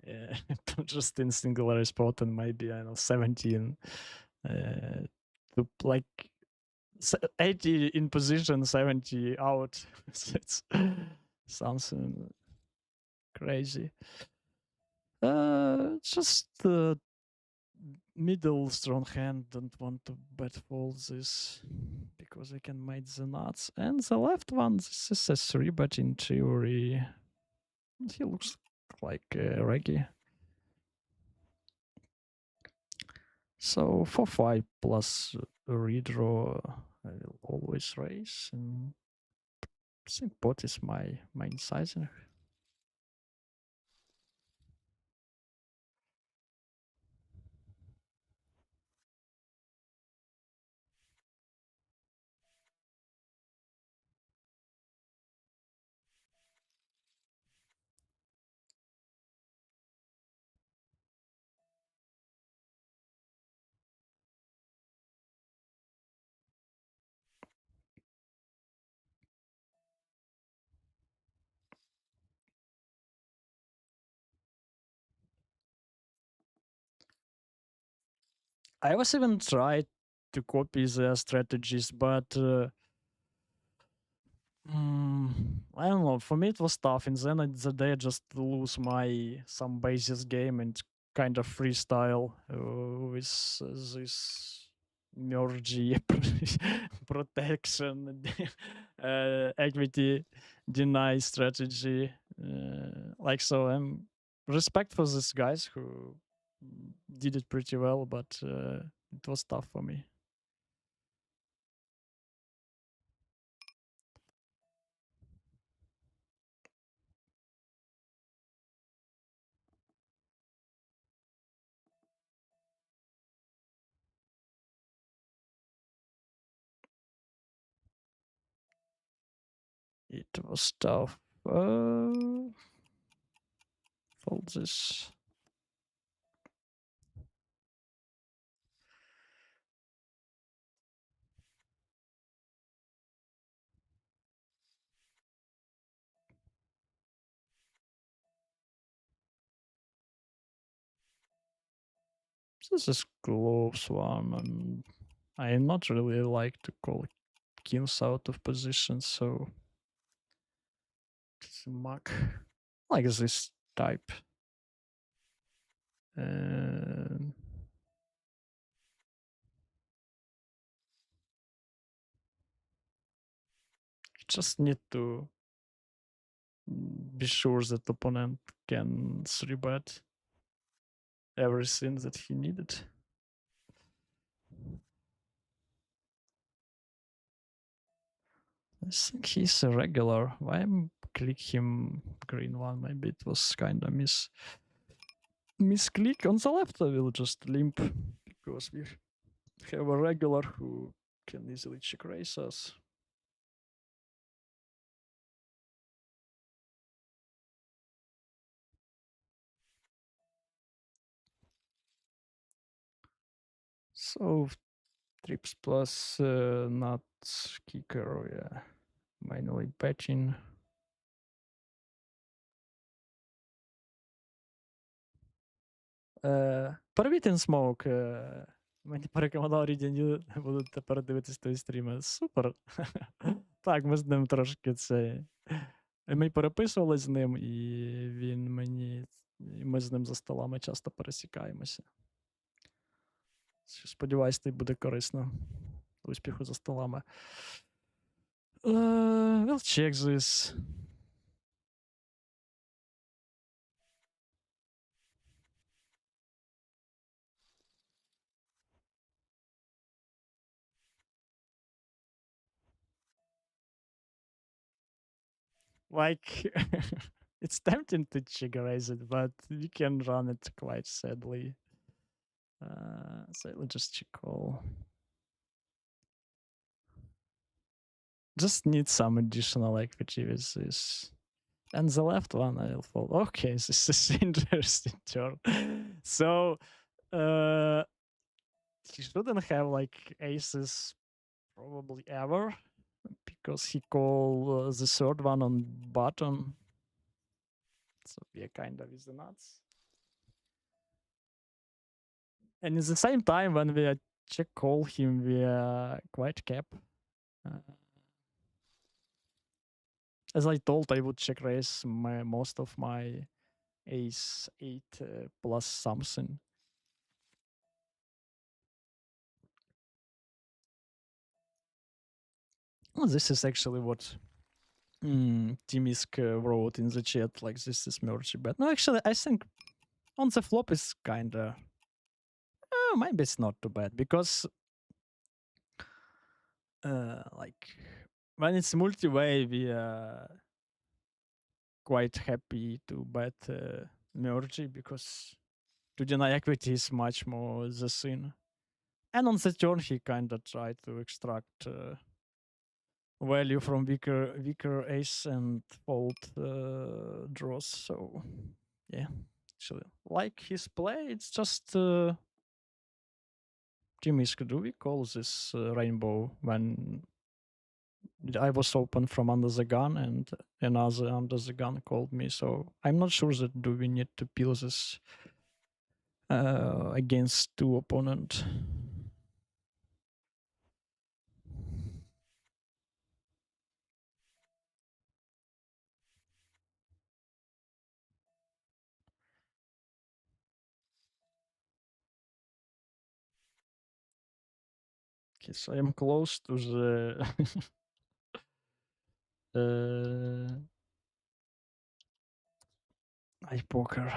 Yeah, just in singular spot and maybe I don't know 17 to like 80 in position, 70 out. It's something crazy. Just the middle strong hand don't want to bet fold this because I can make the nuts. And the left one, this is a 3, but in theory, he looks like Reggie. So for 5 plus redraw, I will always raise. And I think pot is my main sizing. I was even tried to copy their strategies, but I don't know. For me, it was tough, and then at the day, I just lose my some basis game and kind of freestyle with this mergy protection, equity deny strategy. Like so, I'm respect for these guys who did it pretty well, but it was tough for me. It was tough. Fold this. This is close one, and I not really like to call kings out of position, so it's a muck like this type. And just need to be sure that opponent can 3-bet everything that he needed. I think he's a regular. Why am click him green one? Maybe it was kind of misclick. On the left I will just limp because we have a regular who can easily check raise us. So trips plus not kicker, yeah. Manually patching. Привіт, Smoke. Мені порекомендував Рідіню, буду тепер дивитись той стріми. Супер. Так, ми з ним трошки це. Ми переписували з ним, і він мені. І ми з ним за столами часто пересікаємося. Сподіваюсь, тобі буде корисно. Успіху за столами. We'll check this. Like, it's tempting to chiggerize it, but you can run it quite sadly. So let's just check all. Just need some additional equity with this. And the left one I'll fold. Okay, this is interesting turn. So he shouldn't have like aces probably ever because he called the third one on button. So we are kind of with the nuts. And at the same time, when we check call him, we are quite cap. As I told, I would check raise most of my ace 8 plus something. Oh, this is actually what Timisk wrote in the chat. Like, this is merge bet. No, actually, I think on the flop is kinda. Maybe it's not too bad because, like, when it's multi-way, we are quite happy to bet merge because to deny equity is much more the sin. And on the turn, he kind of tried to extract value from weaker ace and fold draws. So yeah, actually, like his play, it's just Timisk. Do we call this rainbow when I was open from under the gun and another under the gun called me? So I'm not sure that do we need to peel this against two opponent. Okay, so I am close to the poker.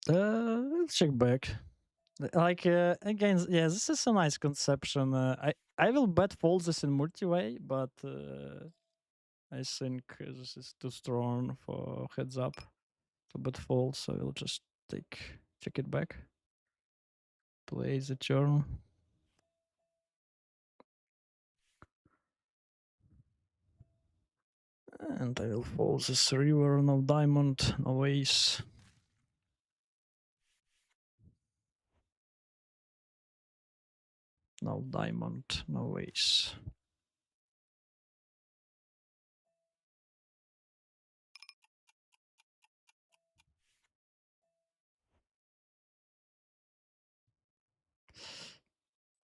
We'll check back. Like again, yeah, this is a nice conception. I will bet fold this in multi-way, but I think this is too strong for heads up to bet fold, so we'll just check it back. Play the turn. And I will fold this river, no diamond, no ace. No diamond, no ace.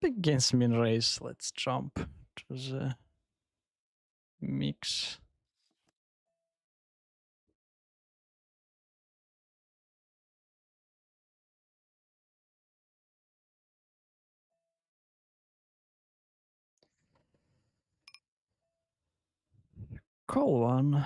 Against min raise, let's jump to the mix. Call one.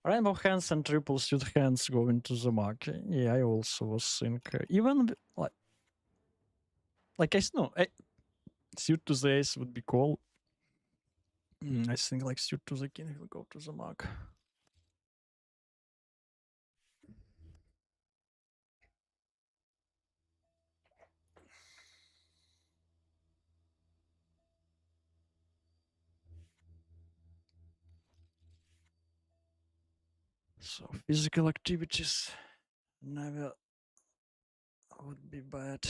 Rainbow hands and triple suit hands go into the market. Yeah, I also was thinking. Even like I know, suit to the ace would be cool. I think like suit to the king will go to the mark. So physical activities never would be bad.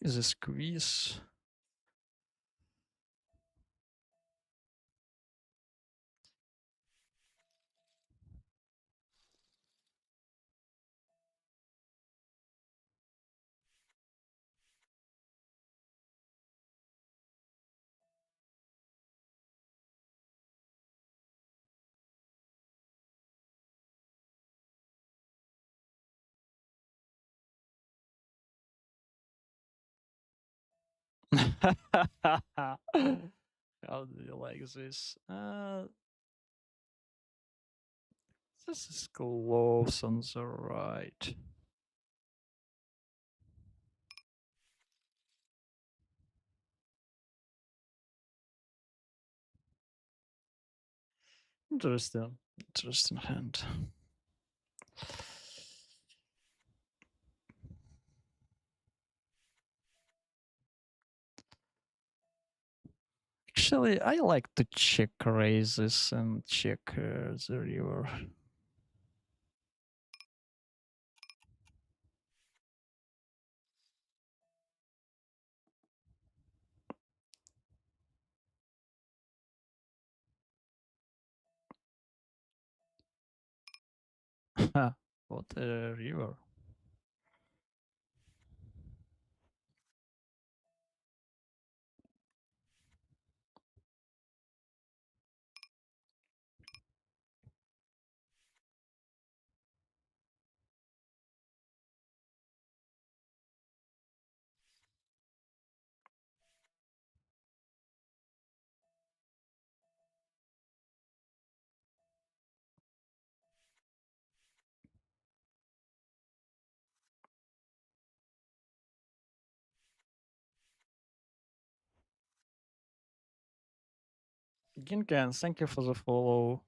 Is a squeeze. How do you like this? This is close on the right. Interesting. Interesting hand. Actually, I like to check raises and check the river. What a river. Ginkan, thank you for the follow.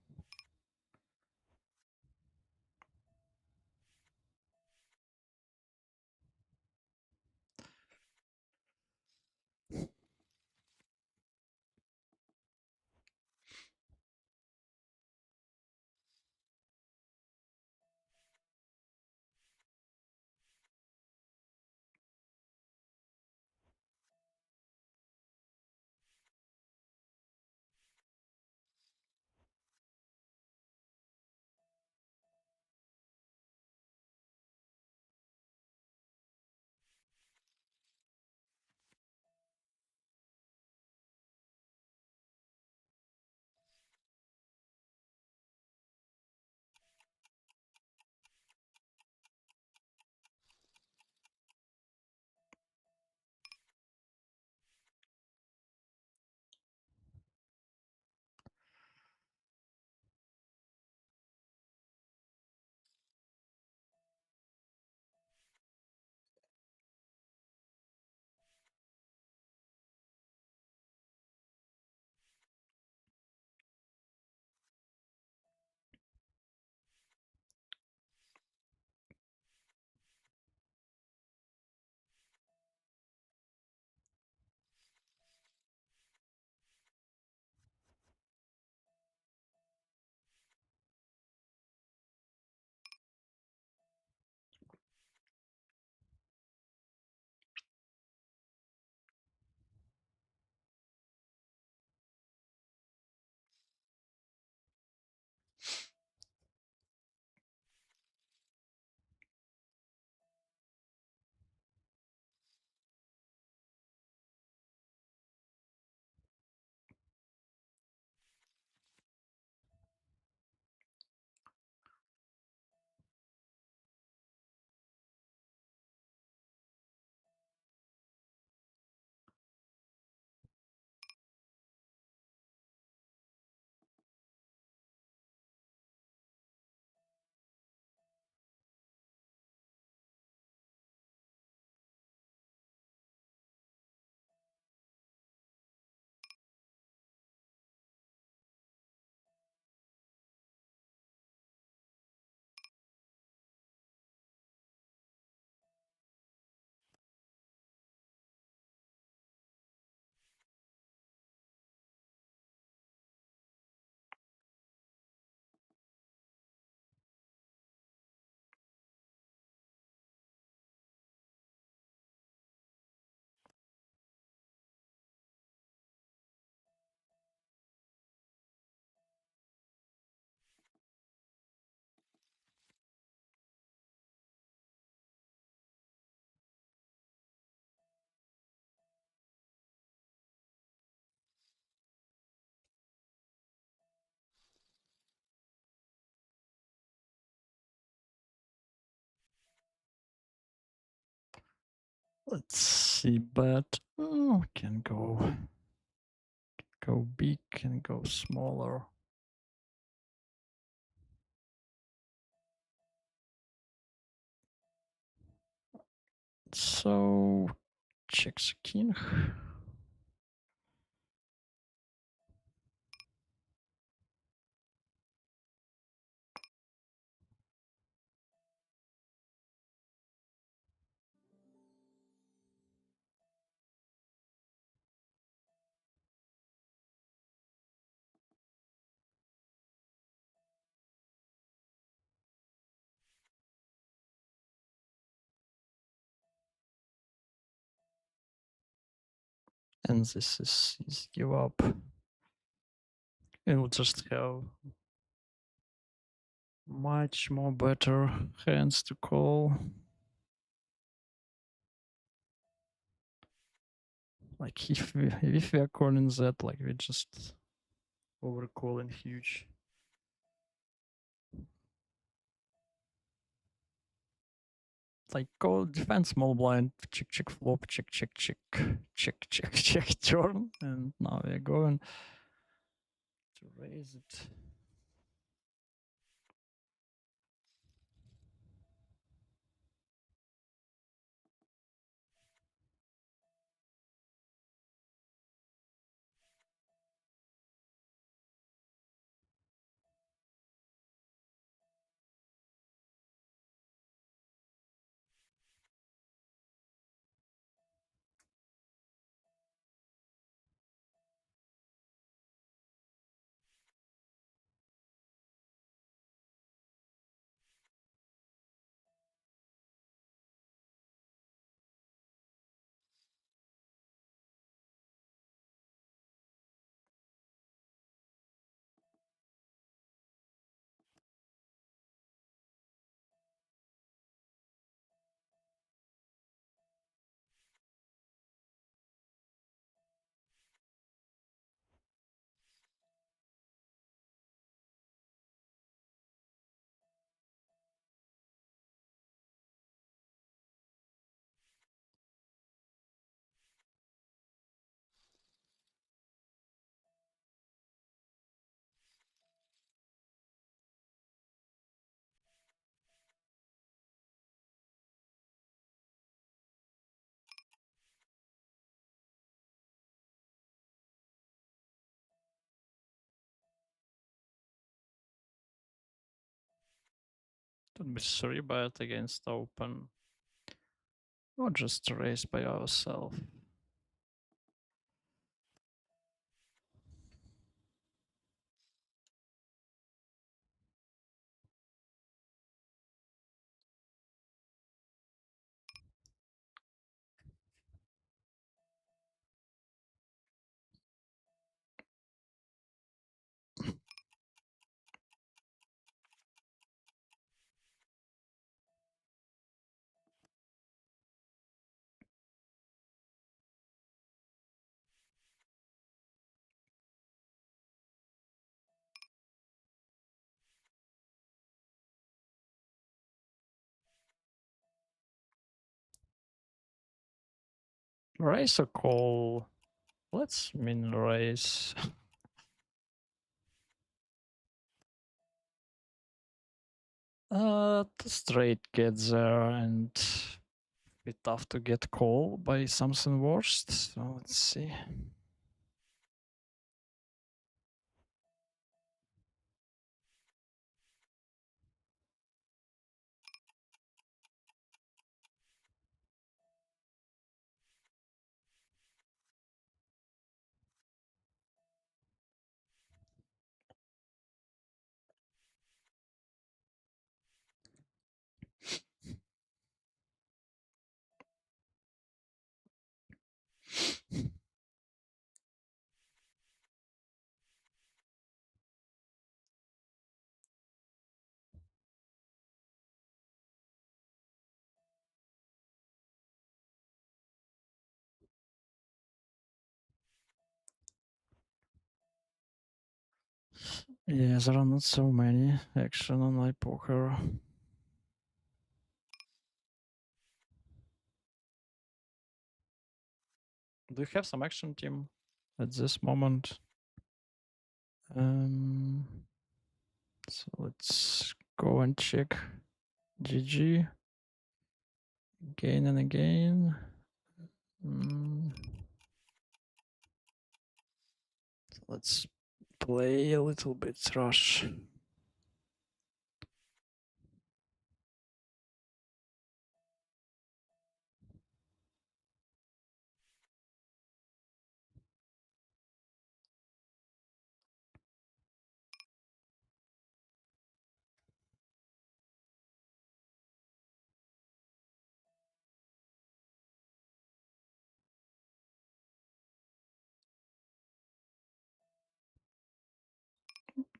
Let's see, but can go big, can go smaller. So check the king. And this is give up. And we'll just have much more better hands to call. Like if we are calling that, like we just overcalling huge. Like call defend small blind, check flop, check turn, and now we're going to raise it. Don't be sorry bet against open. Or just raise by ourselves. Raise or call? Let's min raise. The straight gets there and bit tough to get call by something worse. So let's see. Yeah, there are not so many action on my poker. Do you have some action team at this moment? So let's go and check GG again and again. So let's play a little bit rush.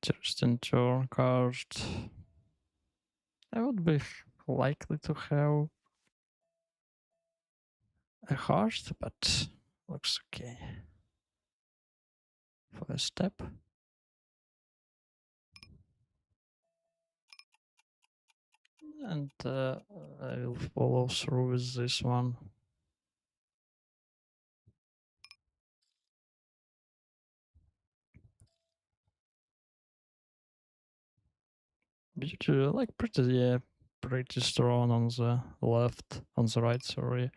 Interesting turn card. I would be likely to have a heart, but looks okay for a step. And I will follow through with this one. Beautiful, like pretty strong on the left, on the right, sorry.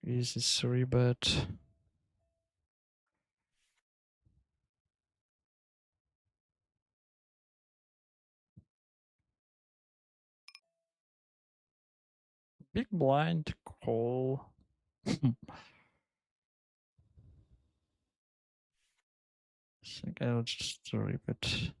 Easy 3-bet. Big blind call. I think I'll just rip it.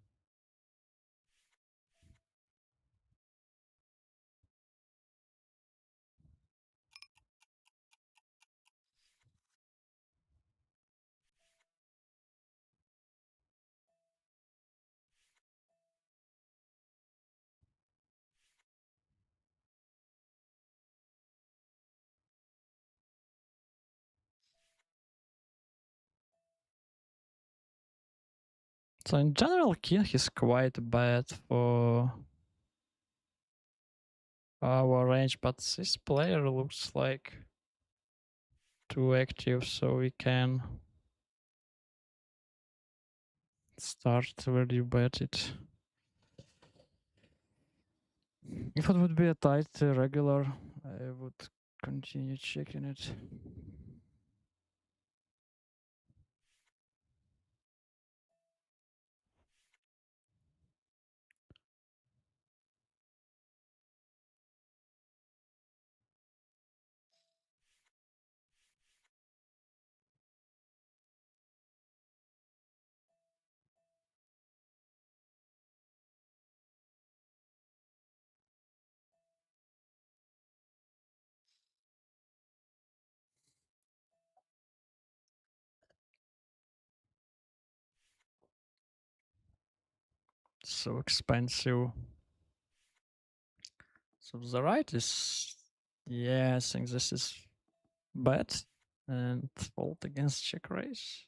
So in general, king is quite bad for our range, but this player looks like too active, so we can start where you bet it. If it would be a tight regular, I would continue checking it. So expensive. So the right is, yeah, I think this is bad and fault against check raise.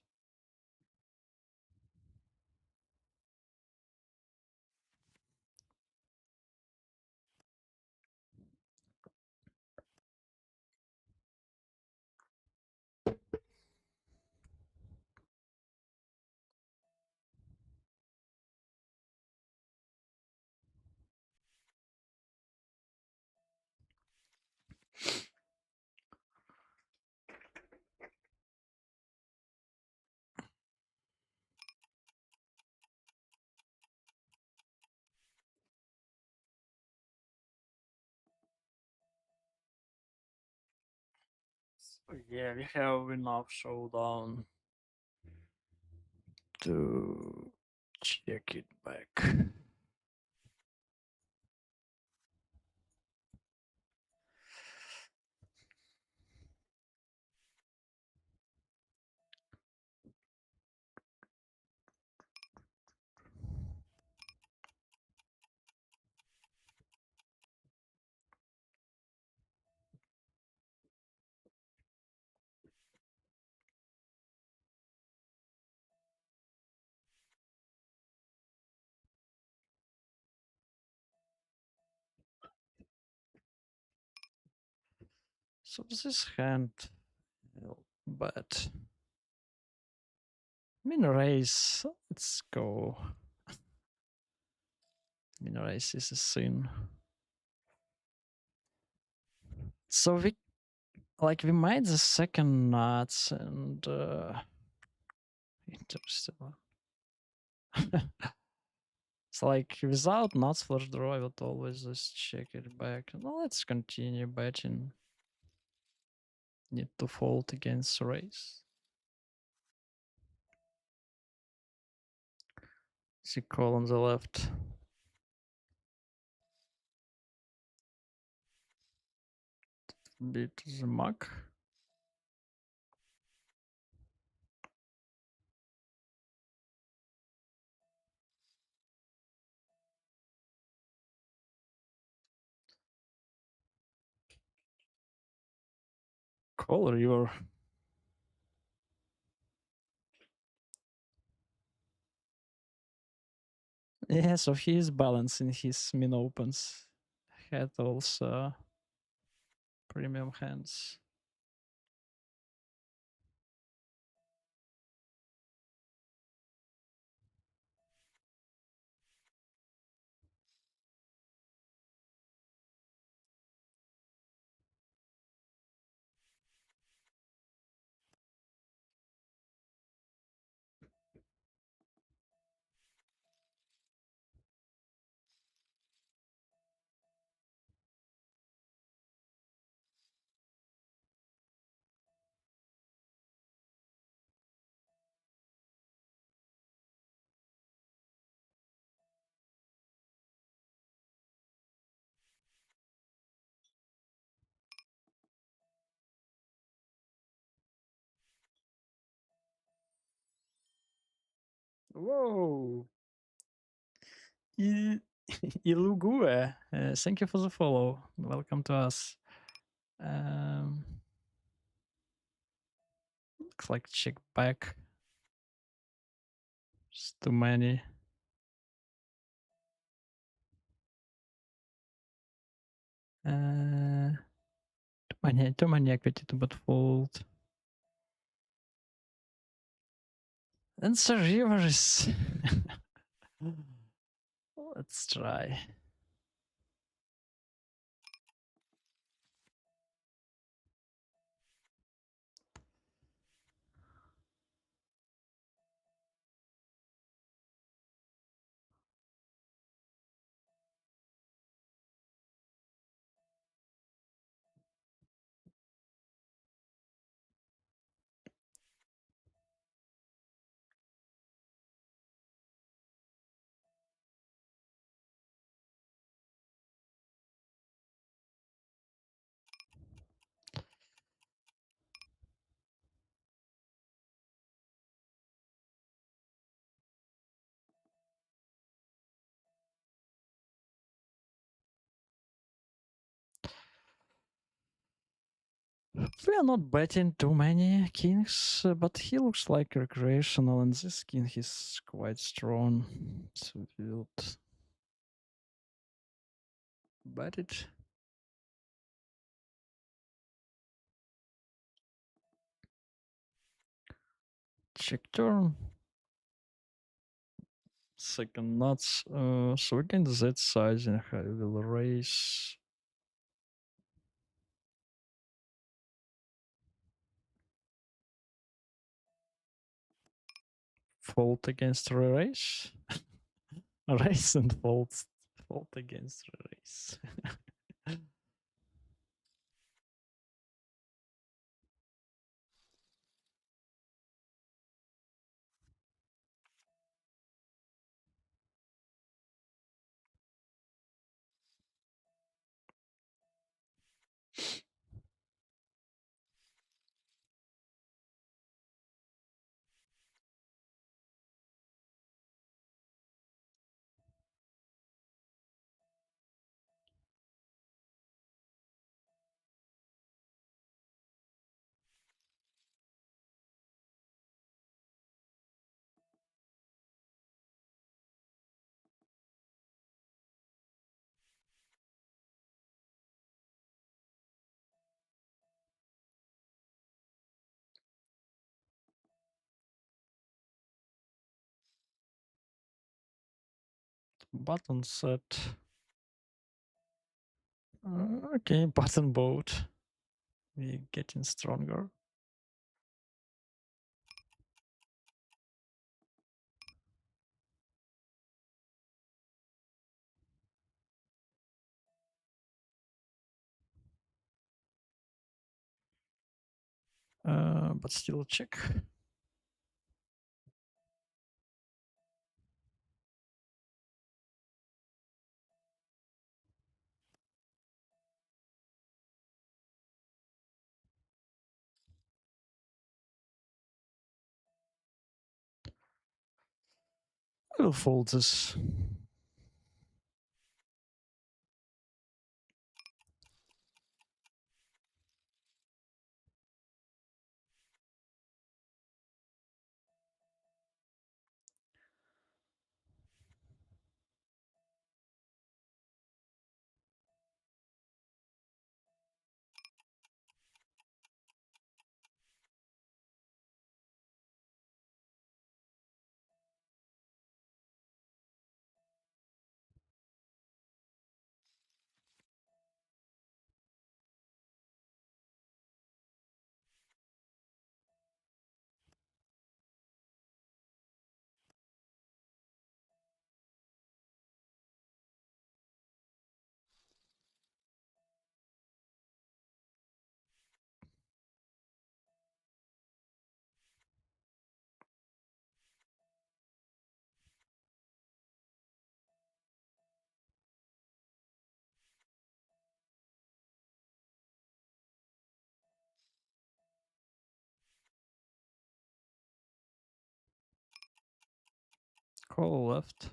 So yeah, we have enough showdown to check it back. So this hand, but min raise. Let's go. Min raise is a sin. So we made the second nuts and interesting one. It's like without nuts flush draw, I would always just check it back. No, let's continue betting. Need to fold against raise. See call on the left. Beat the muck. Call river. Yeah, so he is balancing his min opens. Had also premium hands. Whoa. Ilugue, thank you for the follow. Welcome to us. Looks like check back. Just too many. Too many equity to but fold. And the river is. Let's try. We are not betting too many kings, but he looks like recreational, and this king is quite strong. So we'll bet it. Check turn. Second nuts. So again, Z sizing, I will raise. Fold against raise. Raise and fold. Fold against raise. Button set. Okay, button boat. We're getting stronger. But still check. I will fold this. Call left.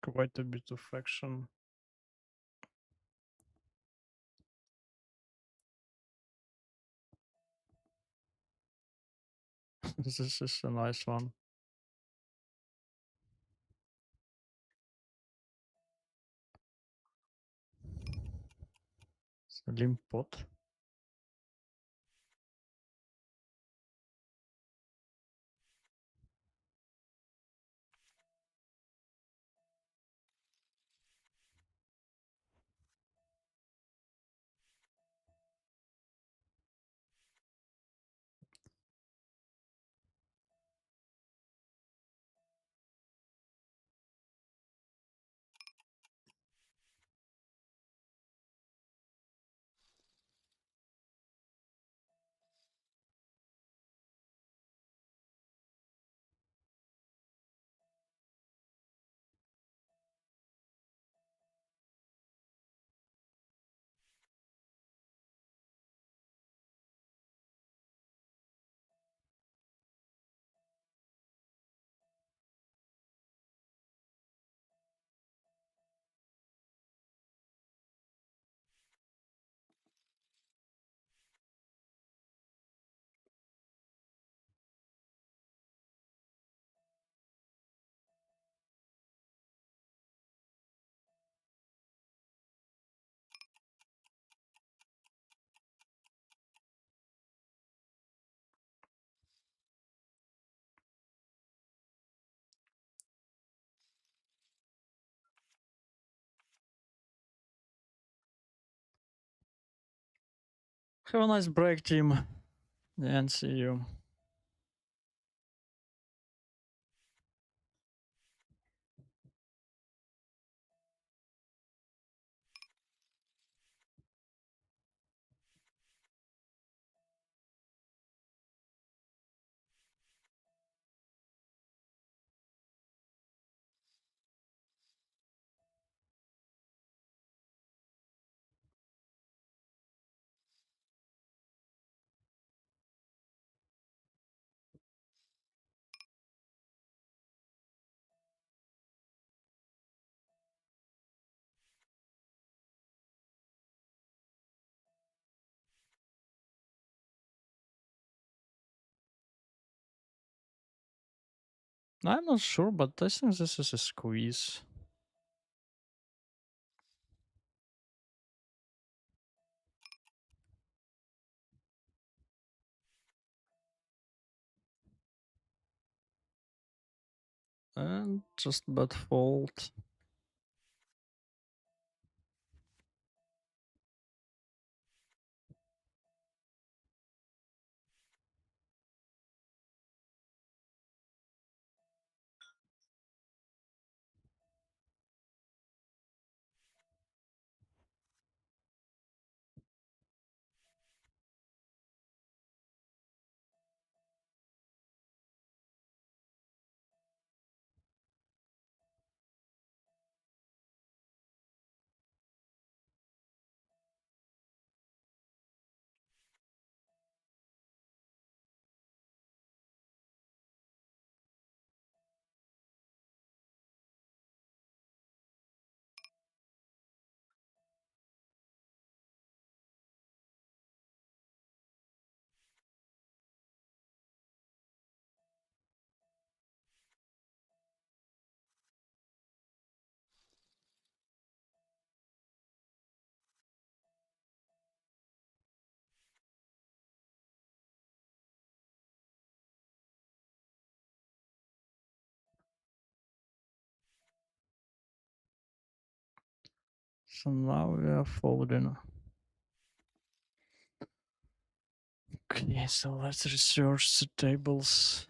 Quite a bit of action. This is a nice one. It's a limp pot. Have a nice break, team. And see you. I'm not sure, but I think this is a squeeze. And just bad fault. So now we are folding. Okay, so let's research the tables.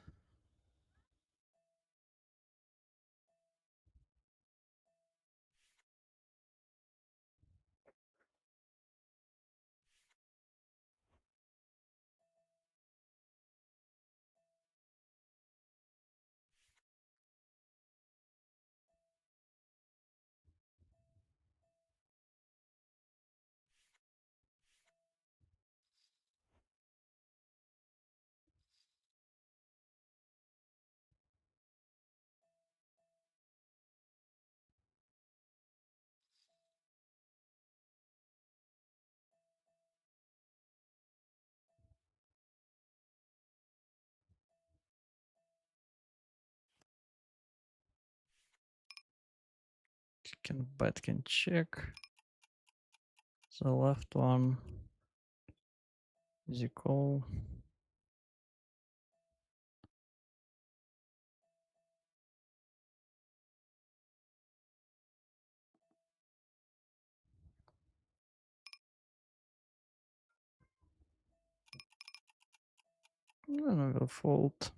can bet can check. The left one is a call. And I will fold.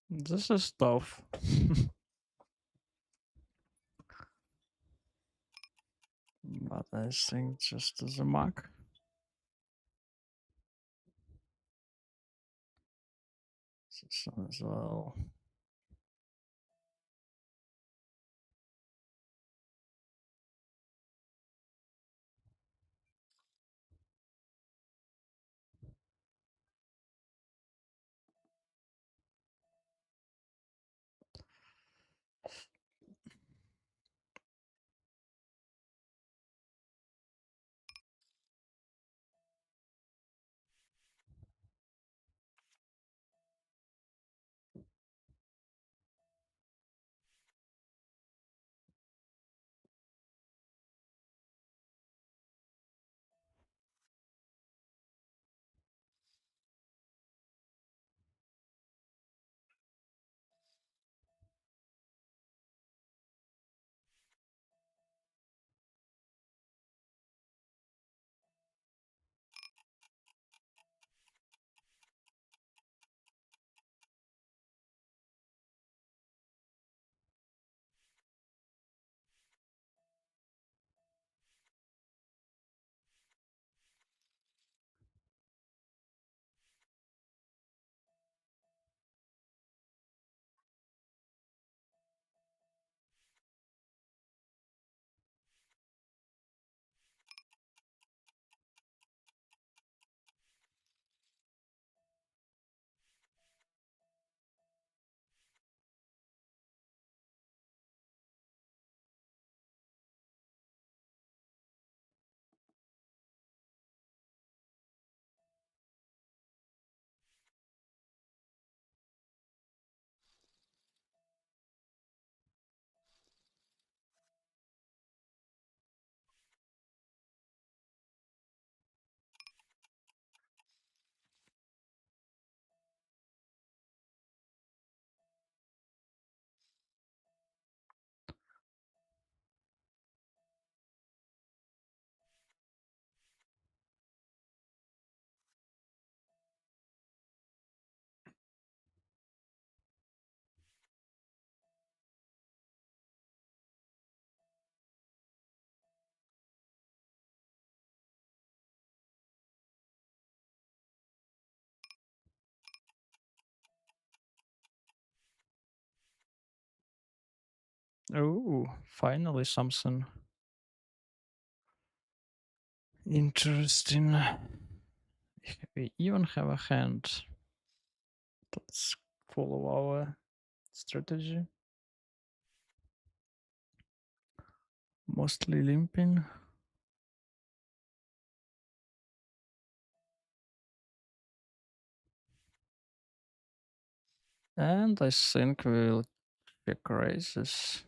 This is tough. But I think just as a mark. This one as well. Oh, finally something interesting. We even have a hand. Let's follow our strategy. Mostly limping. And I think we'll check raises.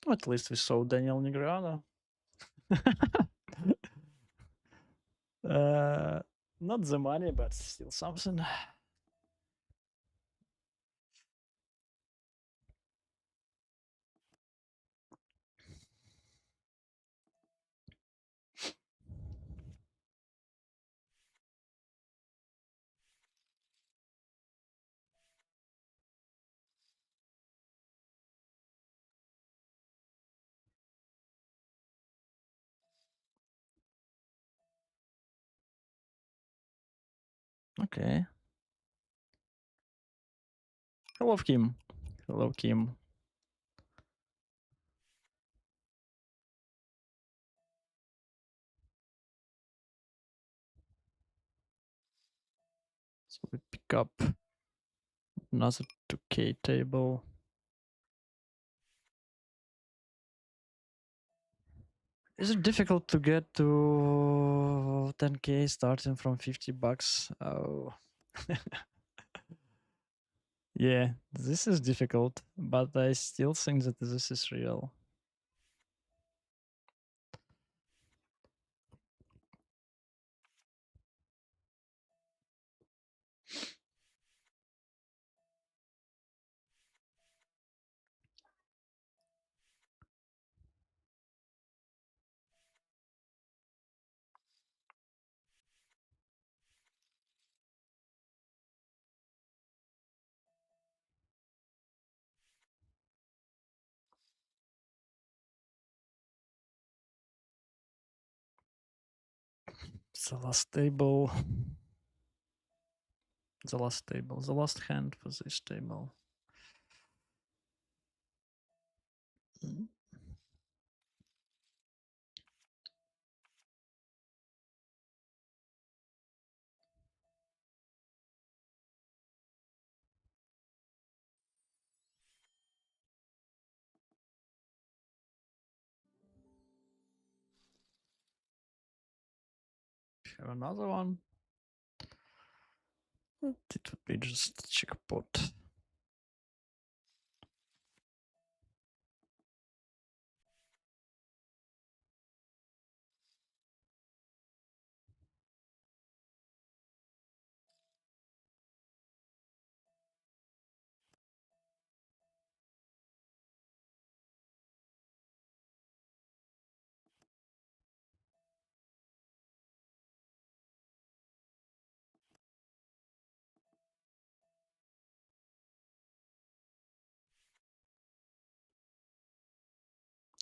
At least we saw Daniel Negreanu. uh, not the money, but still something. Okay. Hello, Kim. Hello, Kim. So we pick up another 2K table. Is it difficult to get to 10K starting from 50 bucks? Oh. Yeah, this is difficult, but I still think that this is real. The last table. The last table. The last hand for this table. Have another one. It would be just jackpot.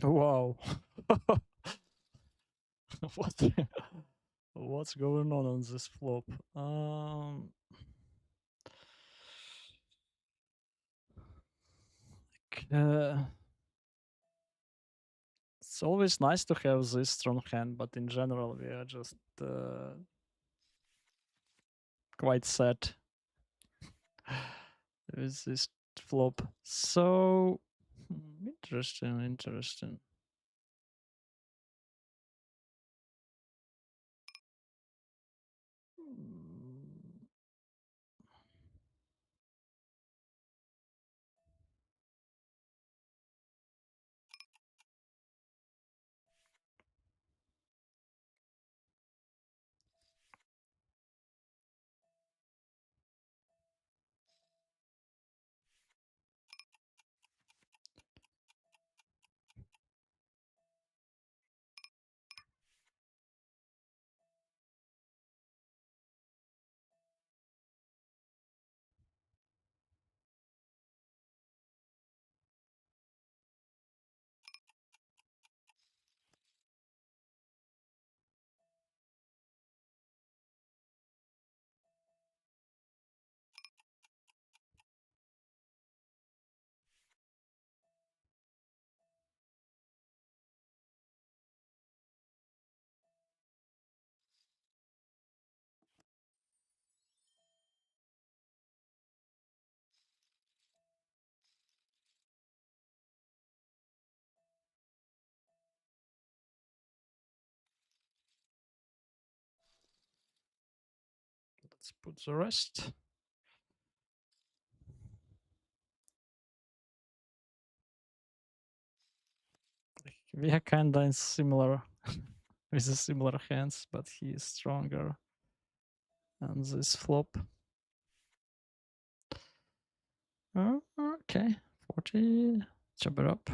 Wow. what? What's going on this flop? Uh, it's always nice to have this strong hand, but in general, we are just quite sad with this flop. So interesting, interesting. Let's put the rest. We are kinda in similar with the similar hands, but he is stronger on this flop. Okay, 40. Chop it up.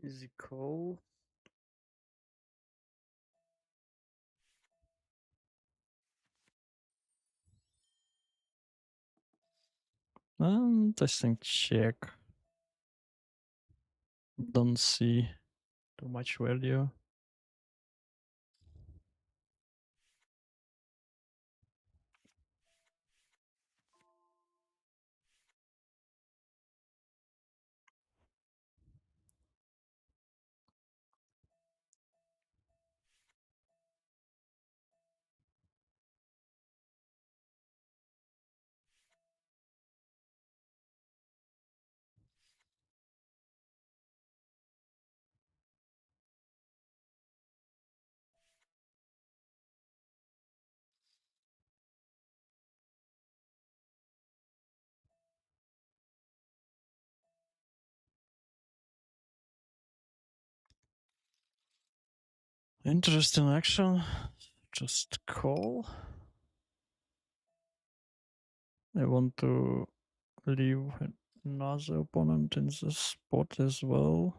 Easy call. And I think check. Don't see too much value. Interesting action. Just call. I want to leave another opponent in the spot as well.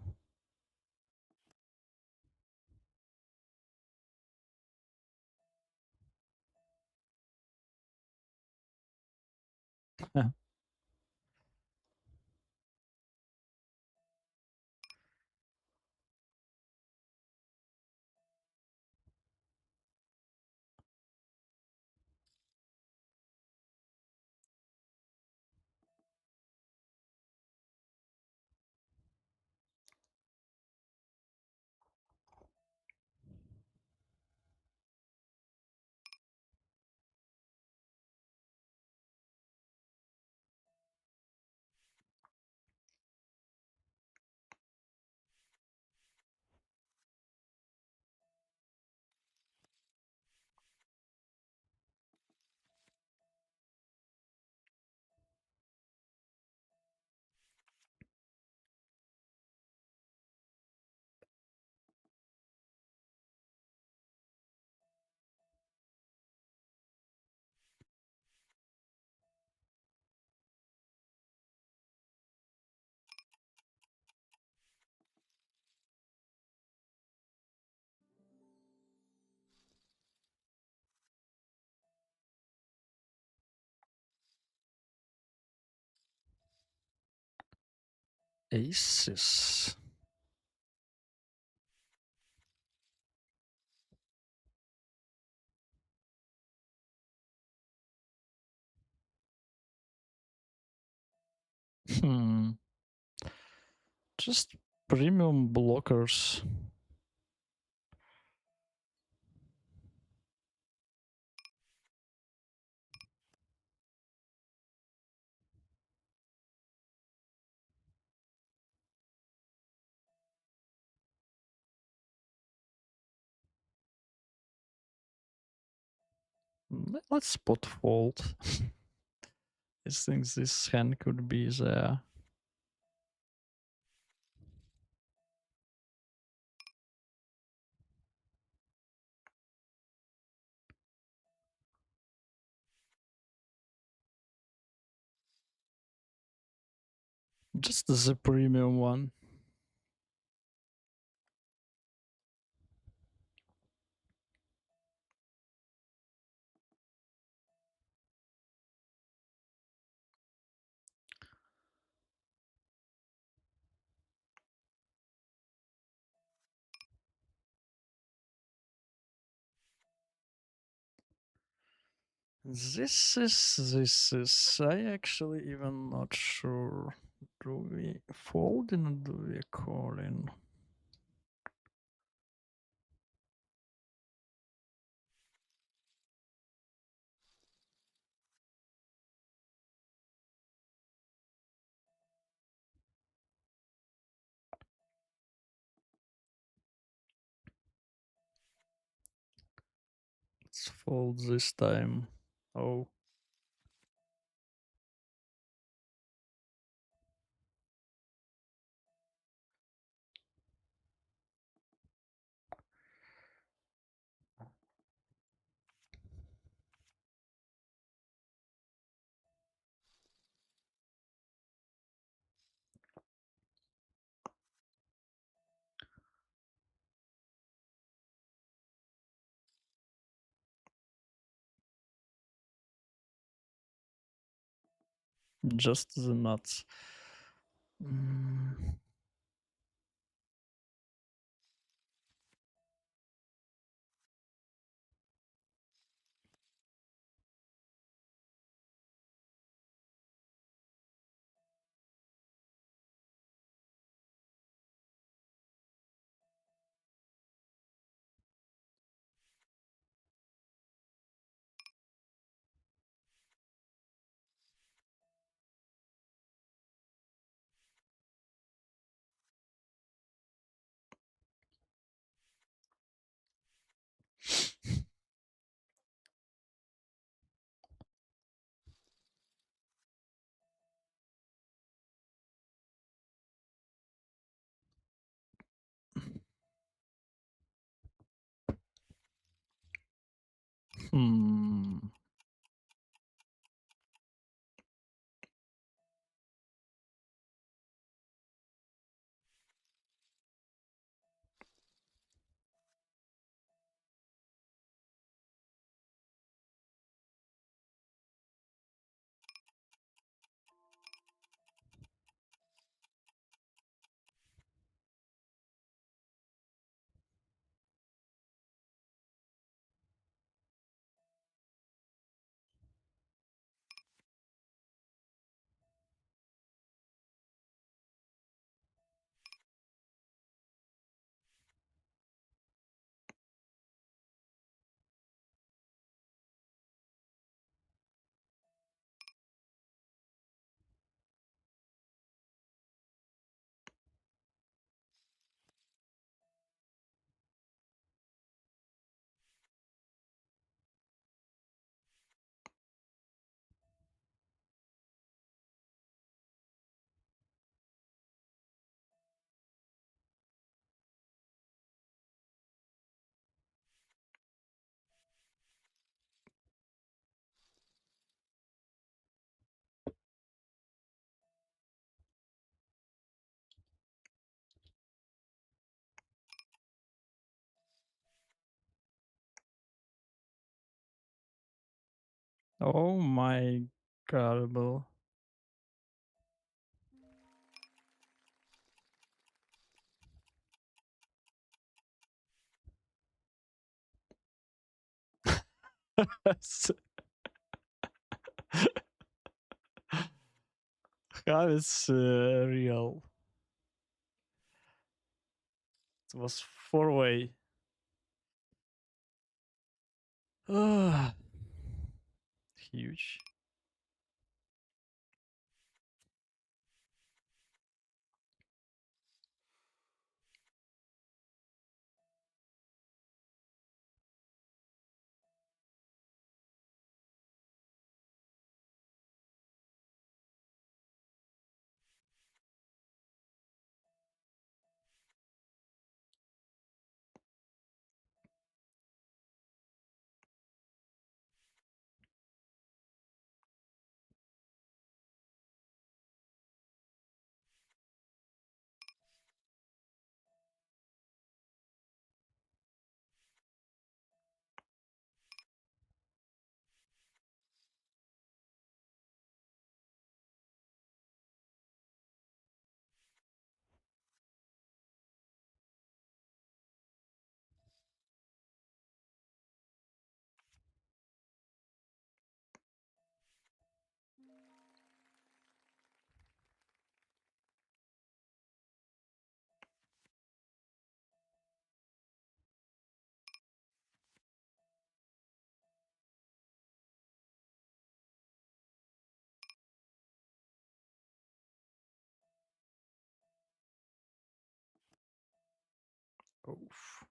Aces. Hmm. Just premium blockers. Let's spot fold. I think this hand could be there. Just the premium one. This is. I actually even not sure. Do we fold in or do we call in? Let's fold this time. Oh. Just the nuts. Mm. Hmm. Oh my god. How is real? It was four-way. Huge. Oof.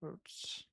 Oops.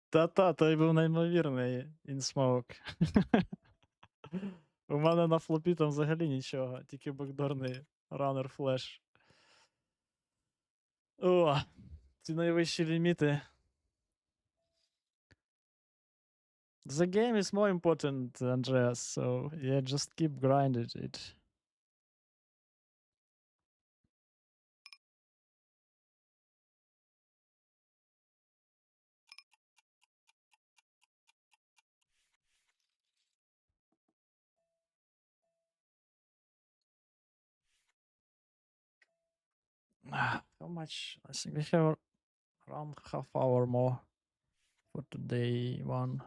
Та-та, той був неймовірний in smoke. У мене на флопі там взагалі нічого, тільки бекдорний ранер флеш. О, ці найвищі ліміти. The game is more important, Andreas, so yeah, just keep grinding it. How much? I think we have around half hour more for today one.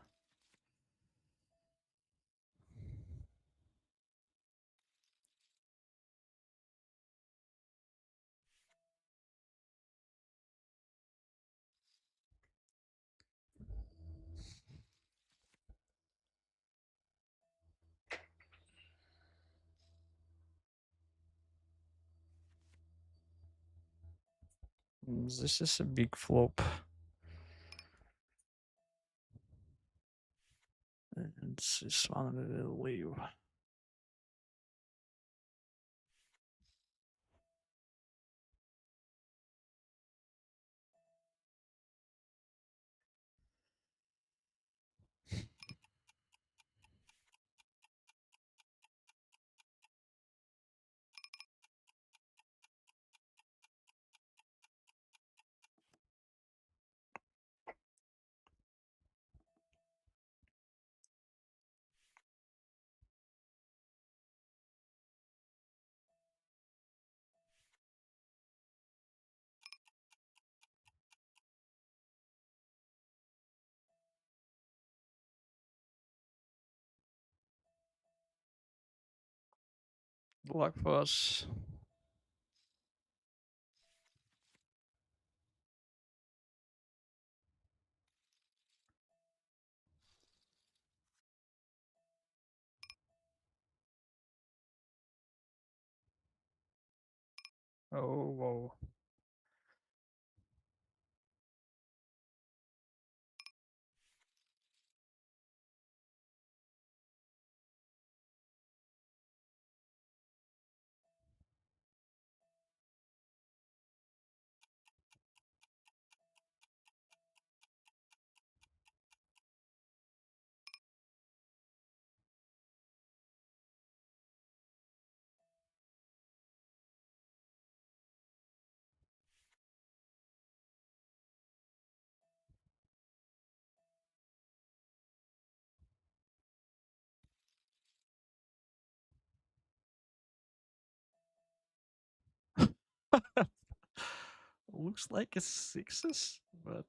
This is a big flop. And this one we will leave. Luck for us. Oh, whoa. Looks like a sixes, but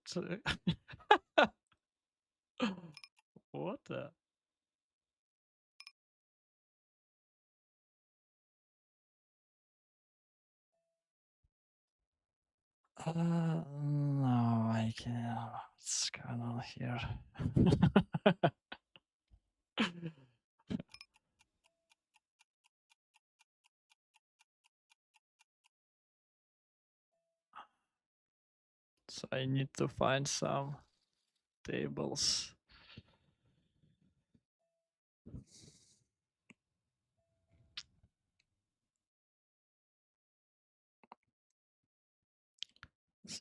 what? No, I can't. What's going on here? So I need to find some tables.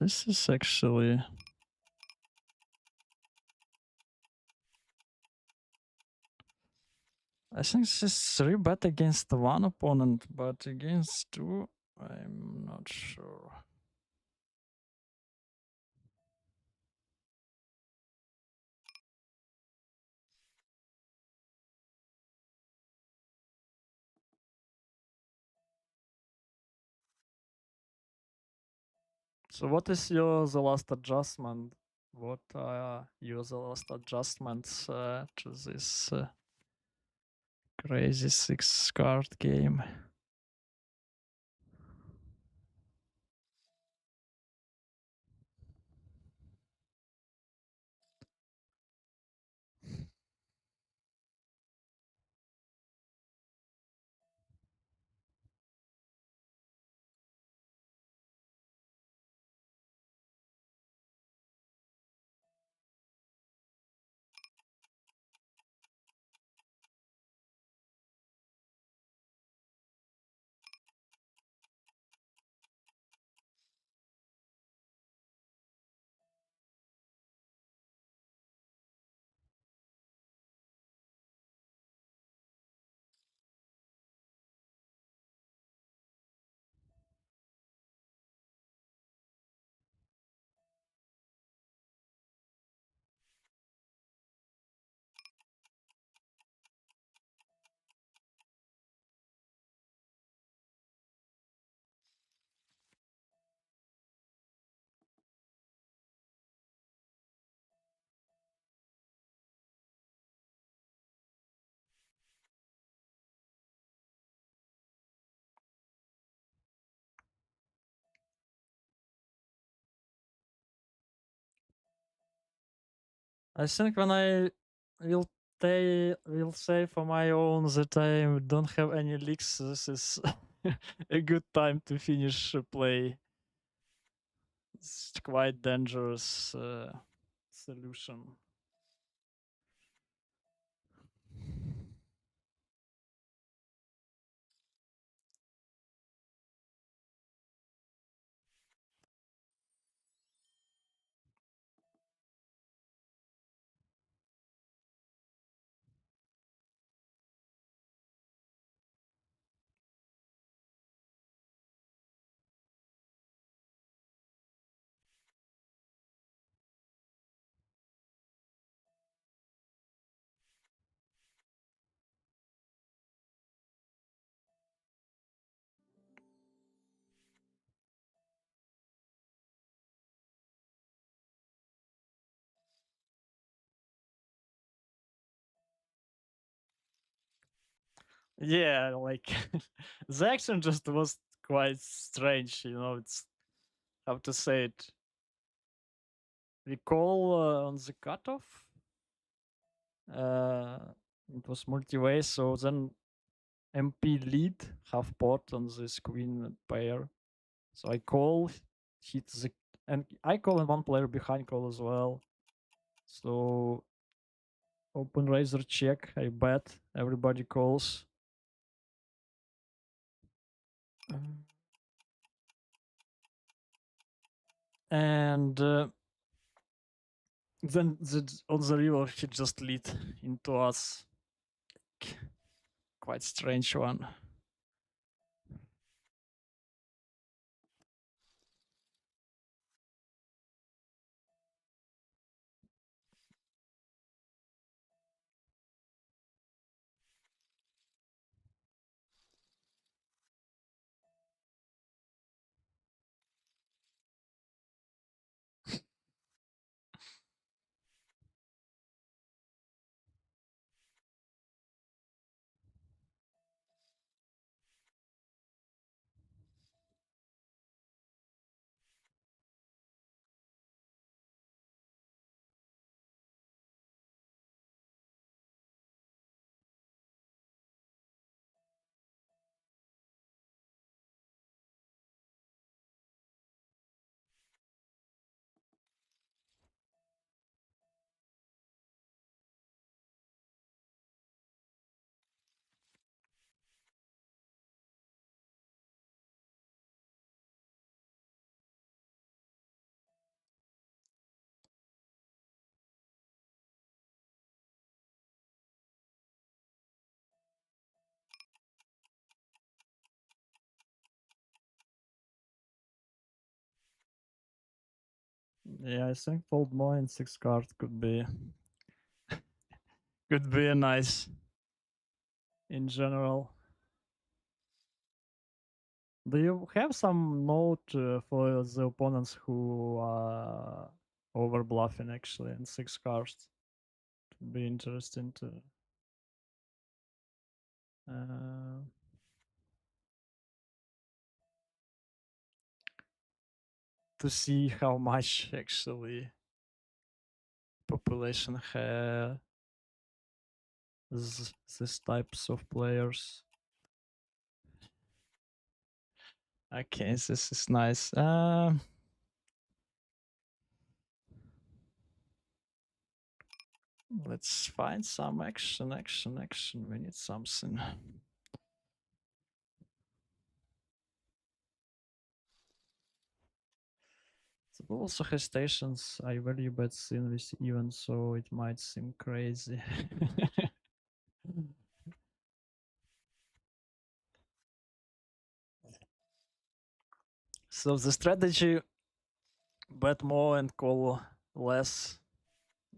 This is actually. I think this is 3 bet against one opponent, but against two, I'm not sure. So what is the last adjustment? What are your the last adjustments to this crazy 6-card game? I think when I will say for my own that I don't have any leaks, this is a good time to finish play. It's quite dangerous solution. Yeah, like the action just was quite strange. It's how to say it. We call on the cutoff. Uh, it was multi-way, so then MP lead half pot on this queen pair. So I call, hit the, and I call and one player behind call as well. So open razor check. I bet everybody calls. And then on the river he just lead into us. Quite strange one. Yeah, I think fold more in 6 card could be a nice in general. Do you have some note for the opponents who are over bluffing actually in 6 cards? Would be interesting uh, to see how much actually population has these types of players. Okay, this is nice. Let's find some action. We need something. The also hesitations. I value bets in this event, so it might seem crazy. So the strategy bet more and call less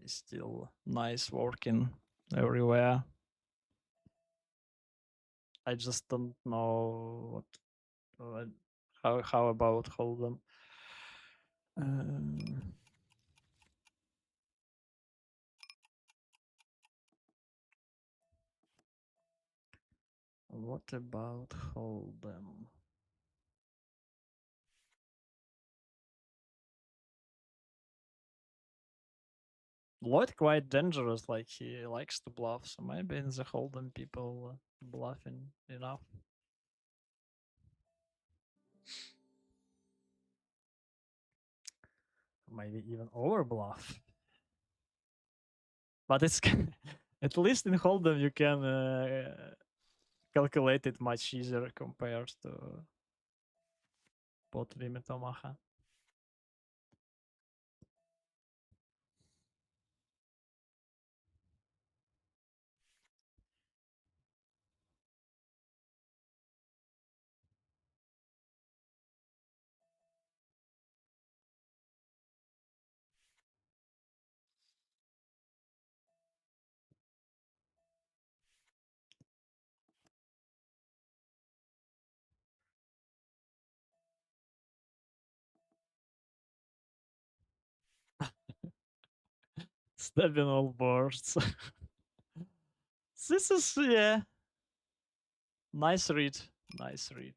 is still nice working everywhere. I just don't know how about Hold'em. Um, what about Hold'em? Lloyd quite dangerous, like he likes to bluff, so maybe in the Hold'em people bluffing enough. maybe even overbluff. But it's at least in Hold'em you can calculate it much easier compared to pot limit Omaha. Stabbing all boards. This is, yeah, nice read. Nice read.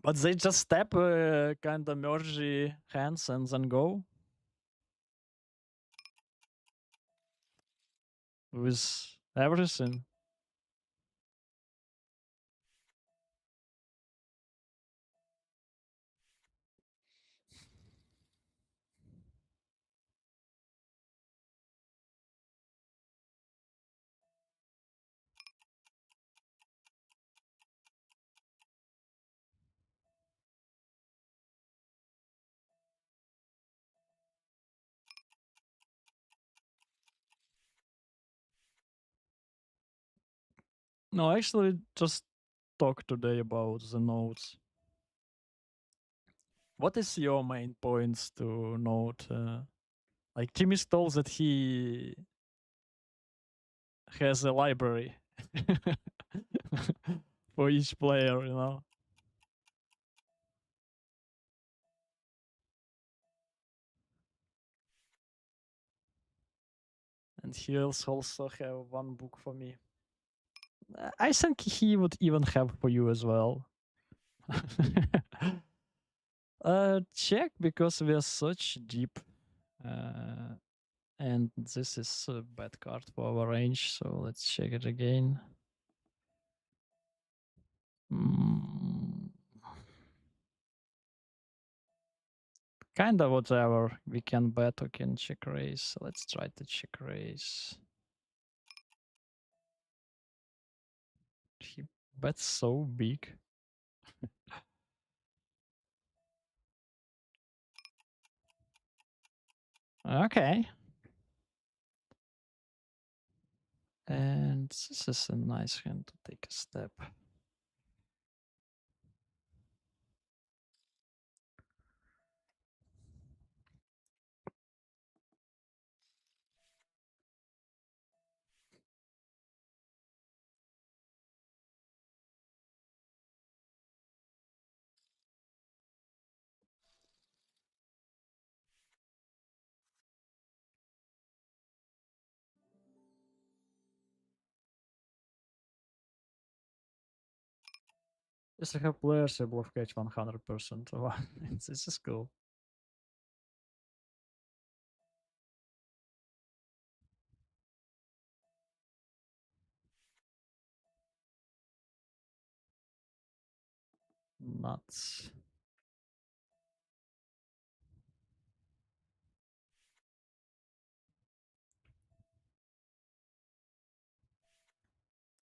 But they just step kind of mergy hands and then go with everything. No, actually, just talk today about the nodes. What is your main points to note? Like Timmy told that he has a library for each player, you know. And he also have one book for me. I think he would even have for you as well. Check because we are such deep. And this is a bad card for our range, so let's check it again. Mm. Kind of whatever. We can bet or can check raise. Let's try to check raise. He bets so big. Okay. And this is a nice hand to take a step. Yes, I have players able to catch 100%. This is cool. Nuts.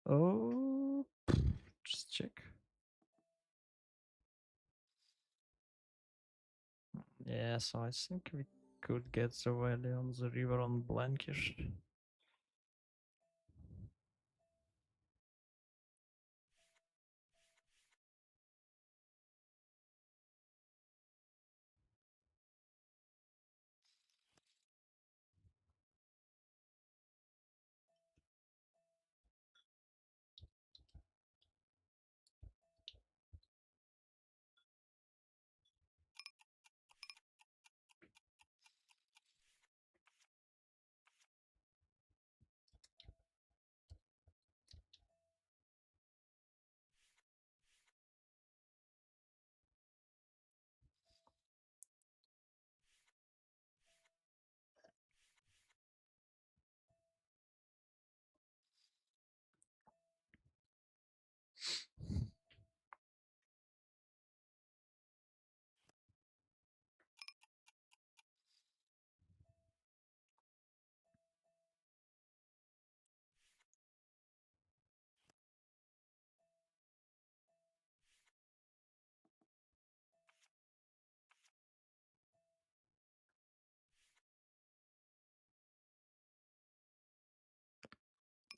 Oh, just check. Yeah, so I think we could get the value on the river on Blankish.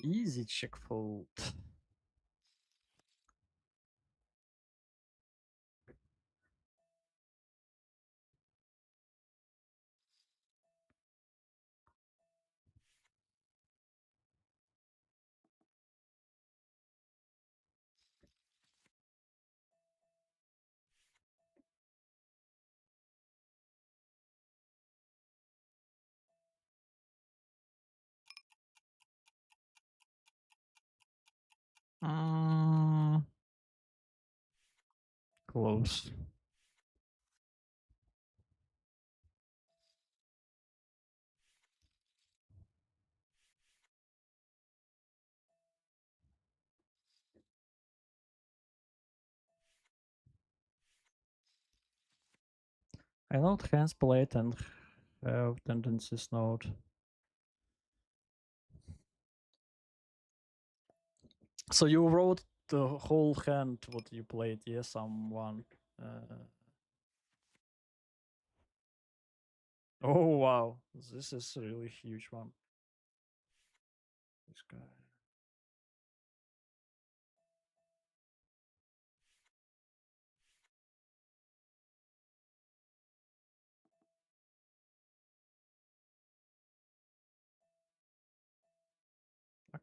Easy check fold. Mm, close. I know hands played and have tendencies note. So you wrote the whole hand what you played, yeah, someone. Oh wow, this is a really huge one. This guy.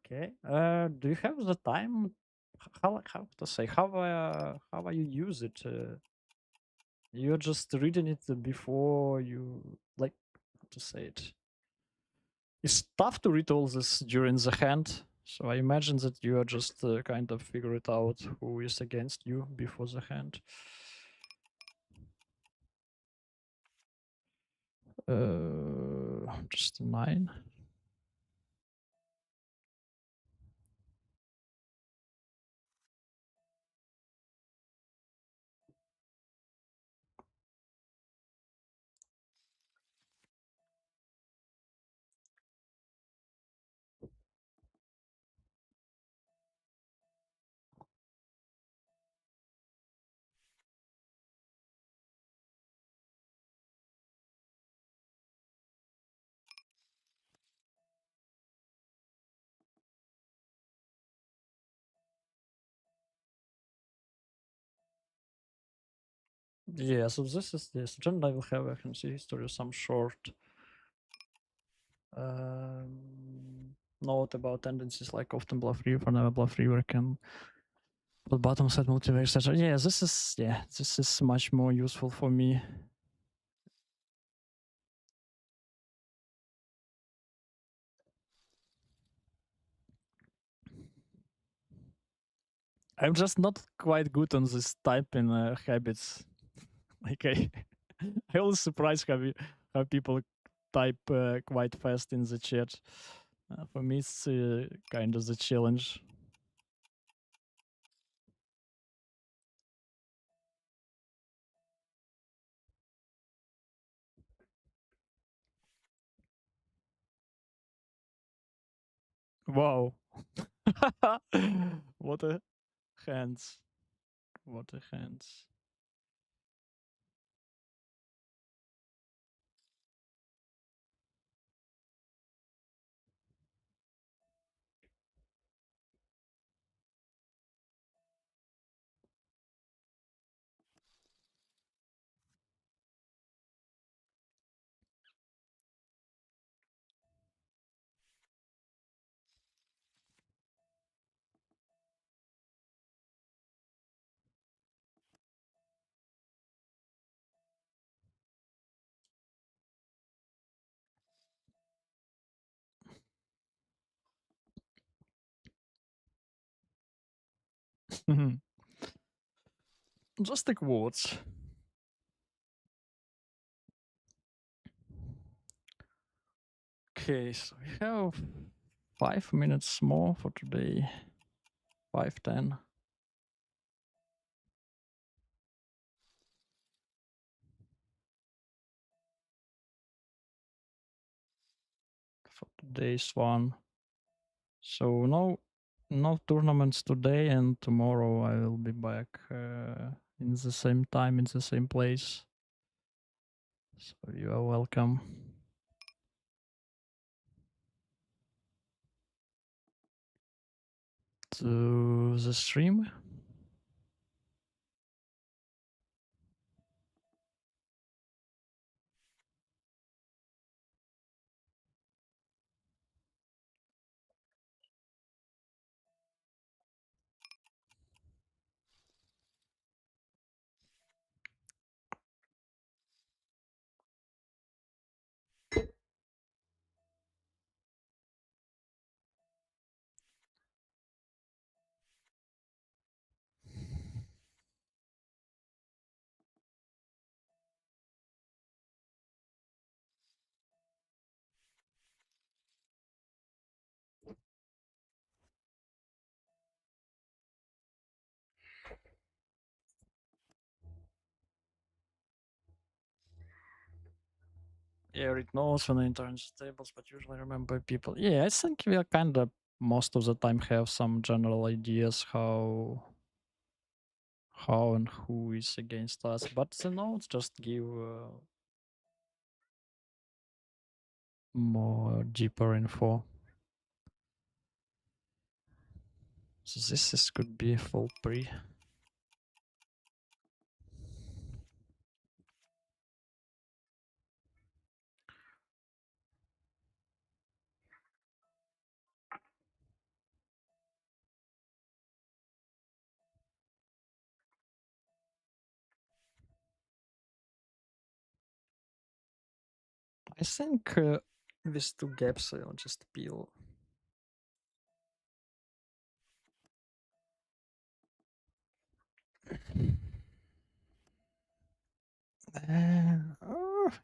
Okay. Do you have the time? How to say? How you use it? You're just reading it before you like how to say it. It's tough to read all this during the hand. So I imagine that you are just kind of figure it out who is against you before the hand. Just a 9. Yeah, so this is this. Then I will have a can see history some short note about tendencies like often bluff river, never bluff river can put bottom set multiplayer, etc. Yeah, this is much more useful for me. I'm just not quite good on this typing habits. Like I always surprised how people type quite fast in the chat. For me, it's kind of the challenge. Wow. What a hands. What a hands. Just like words. Okay, so we have 5 minutes more for today. 5:10. For today's one. So no tournaments today, and tomorrow I will be back in the same time in the same place. So you are welcome. to the stream. Yeah, it knows when I enter tables, but usually remember people. Yeah, I think we are kind of most of the time have some general ideas how and who is against us, but the nodes just give more deeper info. So this is could be full pre. I think with two gaps I'll just peel.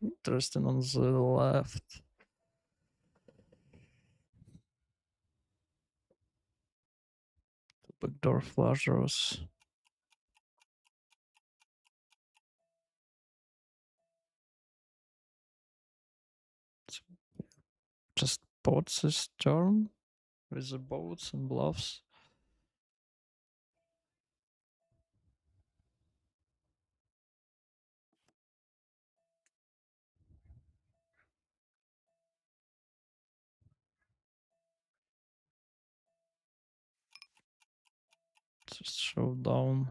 Interesting on the left. Backdoor flush draws. Just boats this turn with the boats and bluffs. Just showdown.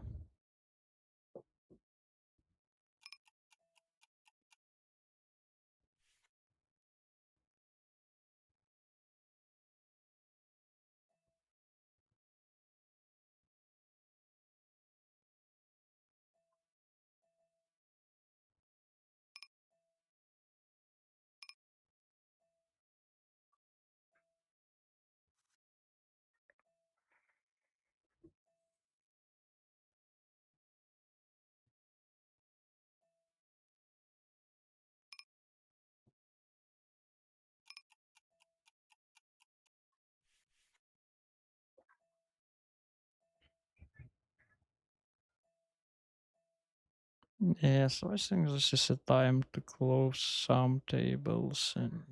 Yeah, so I think this is a time to close some tables and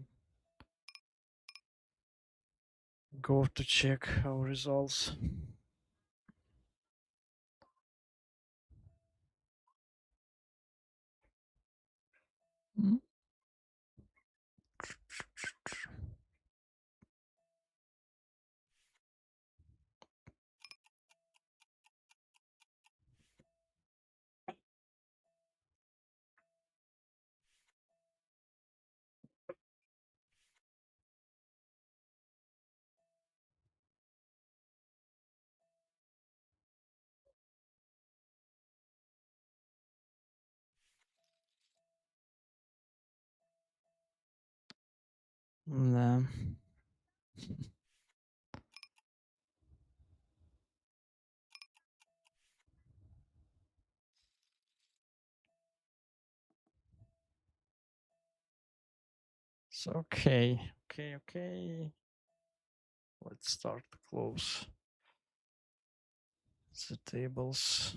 go to check our results. Mm. Nah. So okay. Let's start to close the tables.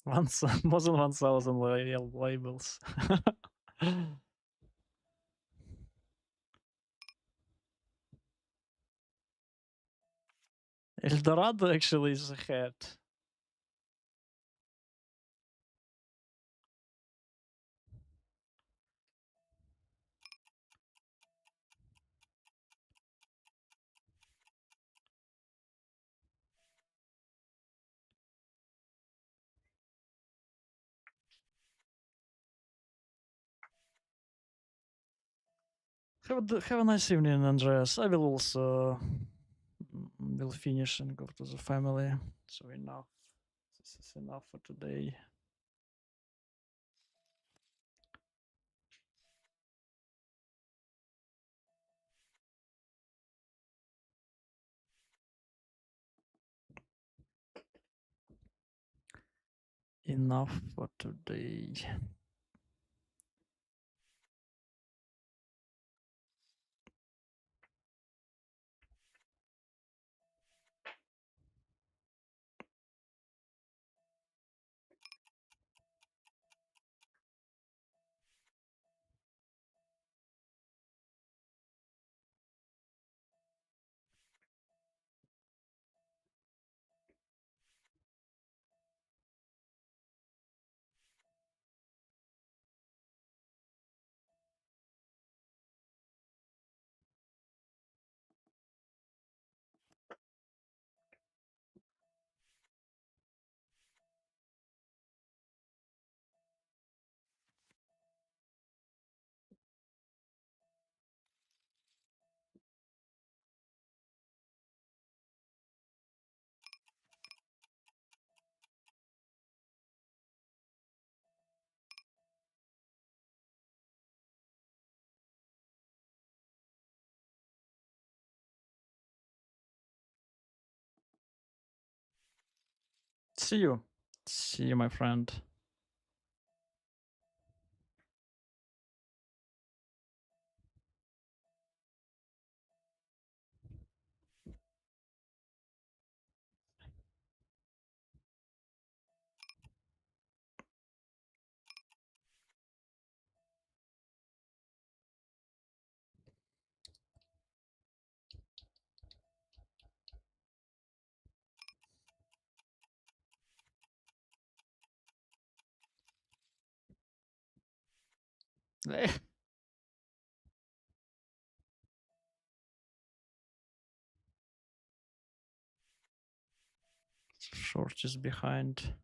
More than 1,000 labels. Eldorado actually is ahead. Have a nice evening, Andreas. I will also will finish and go to the family. So enough. This is enough for today. Enough for today. See you. See you, my friend. Short is behind.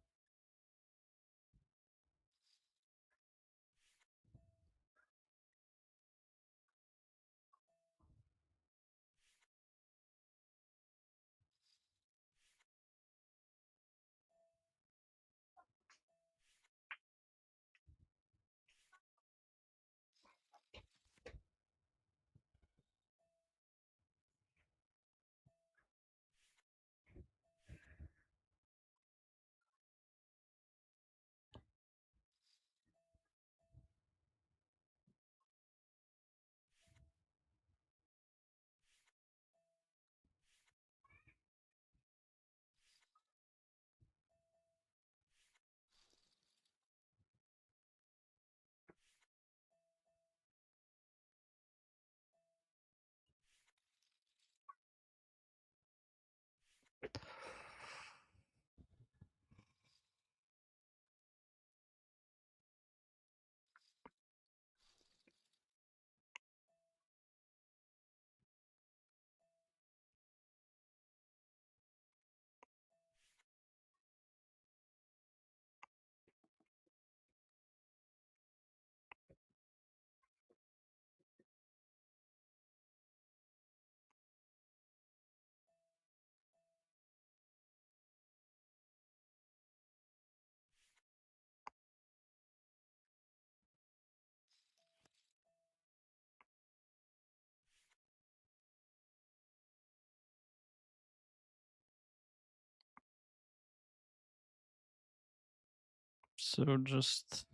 So just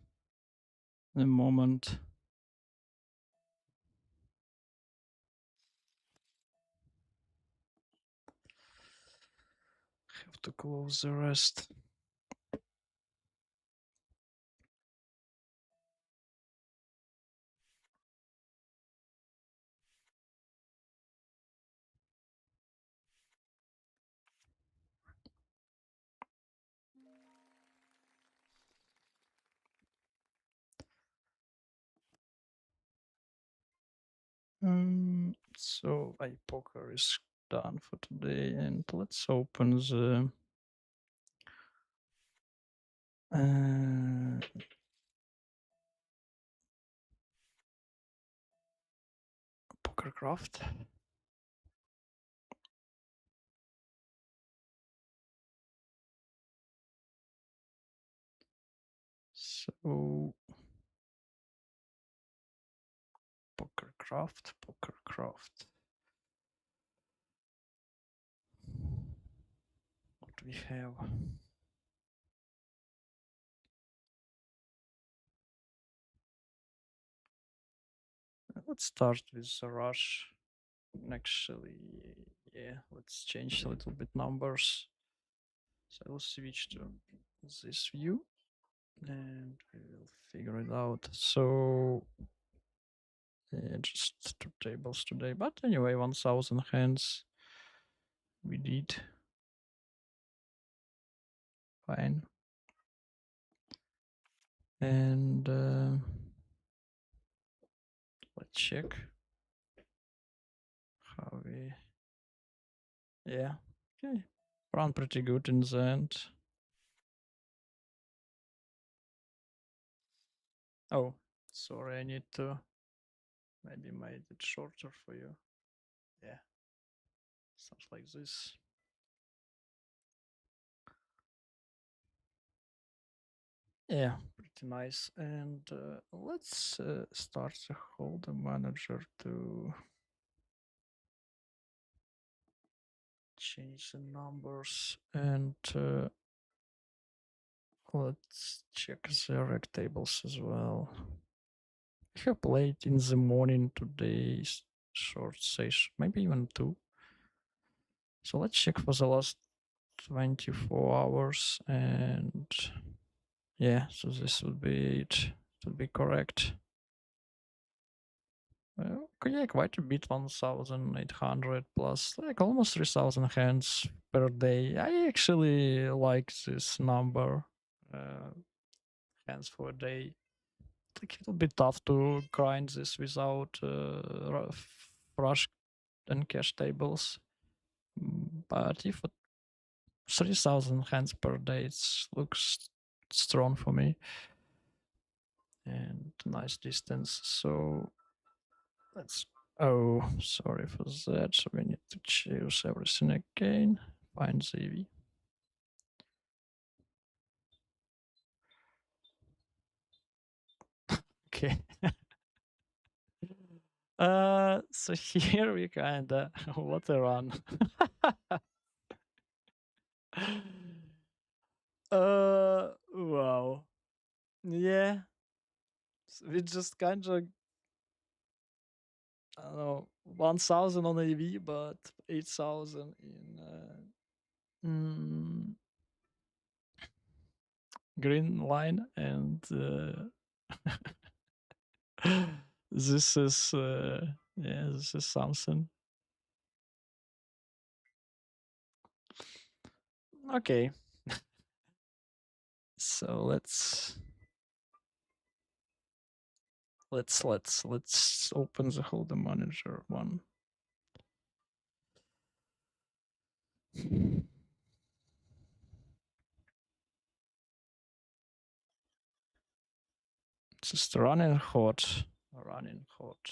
a moment. Have to close the rest. So my poker is done for today, and let's open the uh, Pokercraft. So Pokercraft. What we have? Let's start with the rush. Actually, yeah, let's change a little bit numbers. So I will switch to this view and we will figure it out. So yeah, just two tables today. But anyway, 1000 hands we did. Fine. And let's check how we. Yeah. Okay. Run pretty good in the end. Oh, sorry. I need to maybe make it shorter for you. Yeah. Stuff like this. Yeah, pretty nice. And let's start the holder manager to change the numbers and let's check the rec tables as well. I have played in the morning today's short session, maybe even two. So let's check for the last 24 hours and yeah, so this would be it. It would be correct. Yeah, quite a bit, 1,800 plus, like almost 3,000 hands per day. I actually like this number, uh, hands for a day. Like it'll be tough to grind this without rush and cash tables. But if 3,000 hands per day, it looks strong for me and nice distance. So let's. Oh, sorry for that. So we need to choose everything again. Find ZV. Okay. So here we kinda what a run. Wow. Yeah. We just kinda I don't know 1,000 on AV, but 8,000 in mm, green line, and this is yeah, this is something. Okay, so let's open the holder manager one. Just running hot, running hot.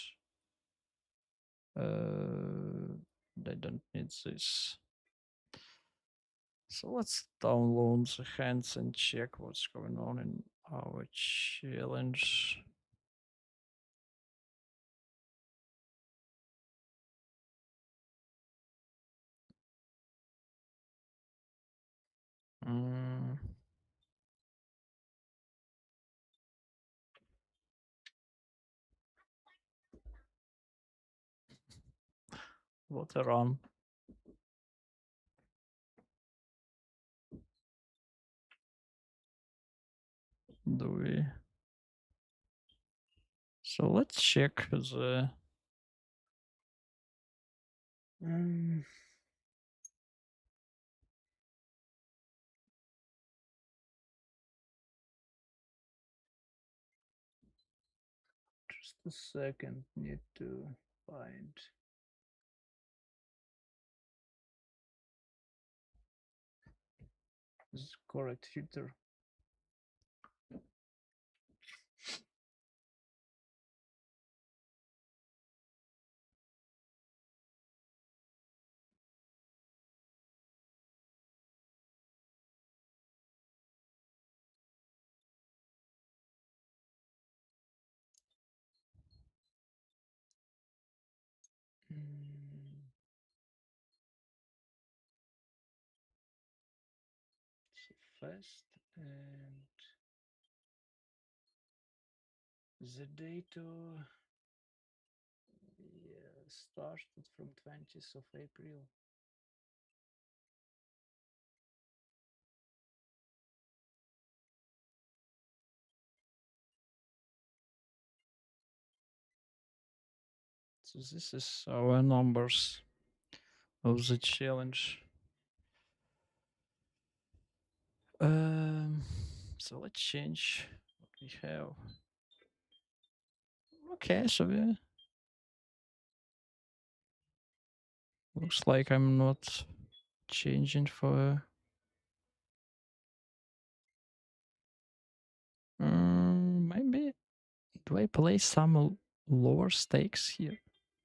They don't need this. So let's download the hands and check what's going on in our challenge. Mm. What a run. Do we? So let's check the. Mm, just a second. Need to find the correct filter. So fast, and the data started from 20th of April. So this is our numbers of the challenge. So let's change what we have. Okay, so yeah, looks like I'm not changing for. Maybe do I play some lower stakes here?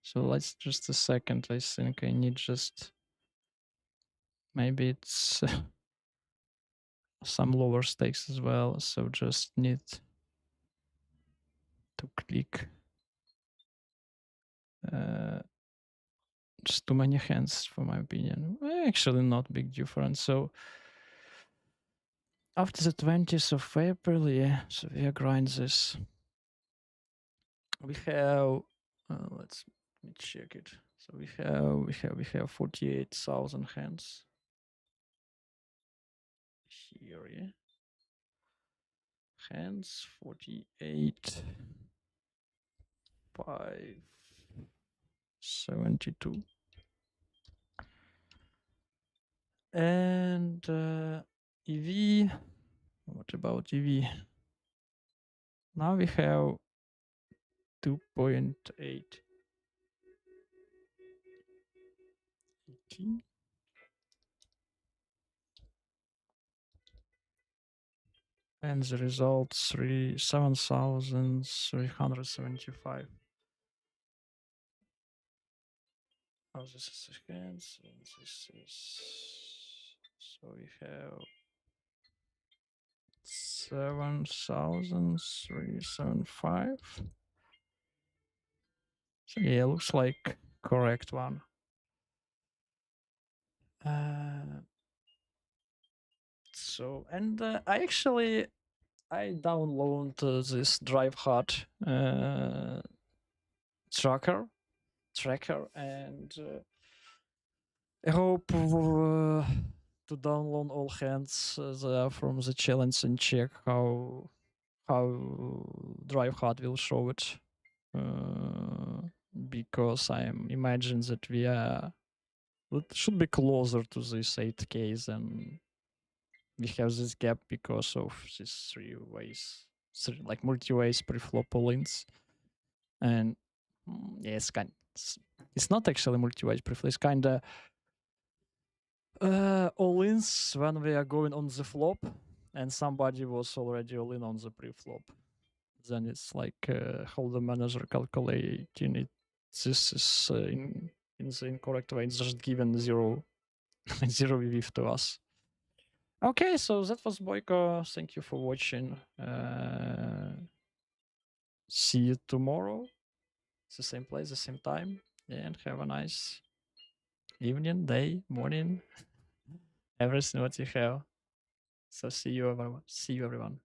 So let's just a second. I think I need just maybe it's some lower stakes as well. So just need to click. Just too many hands, for my opinion. Actually, not big difference. So after the 20th of April, yeah. So we grind this. We have. Let me check it. So we have 48,000 hands here. Yeah, hands 48. 572. And EV, what about EV? Now we have 2.8. And the results 7,375. Oh, this is seconds, and this is. So we have 7,375. So yeah, looks like correct one. So and I download this drive hard tracker, and I hope to download all hands from the challenge and check how drive hard will show it. Because I imagine that we should be closer to this 8K than we have this gap because of these like multi-ways pre-flop pull-ins. And yeah, it's not actually multi-way pre-flop. It's kind of all-ins when we are going on the flop, and somebody was already all-in on the pre-flop. Then it's like how the manager calculating it. This is in the incorrect way. It's just given zero zero VV to us. Okay, so that was Boyko. Thank you for watching. See you tomorrow. It's the same place, the same time. And have a nice evening, day, morning, everything what you have. So see you everyone.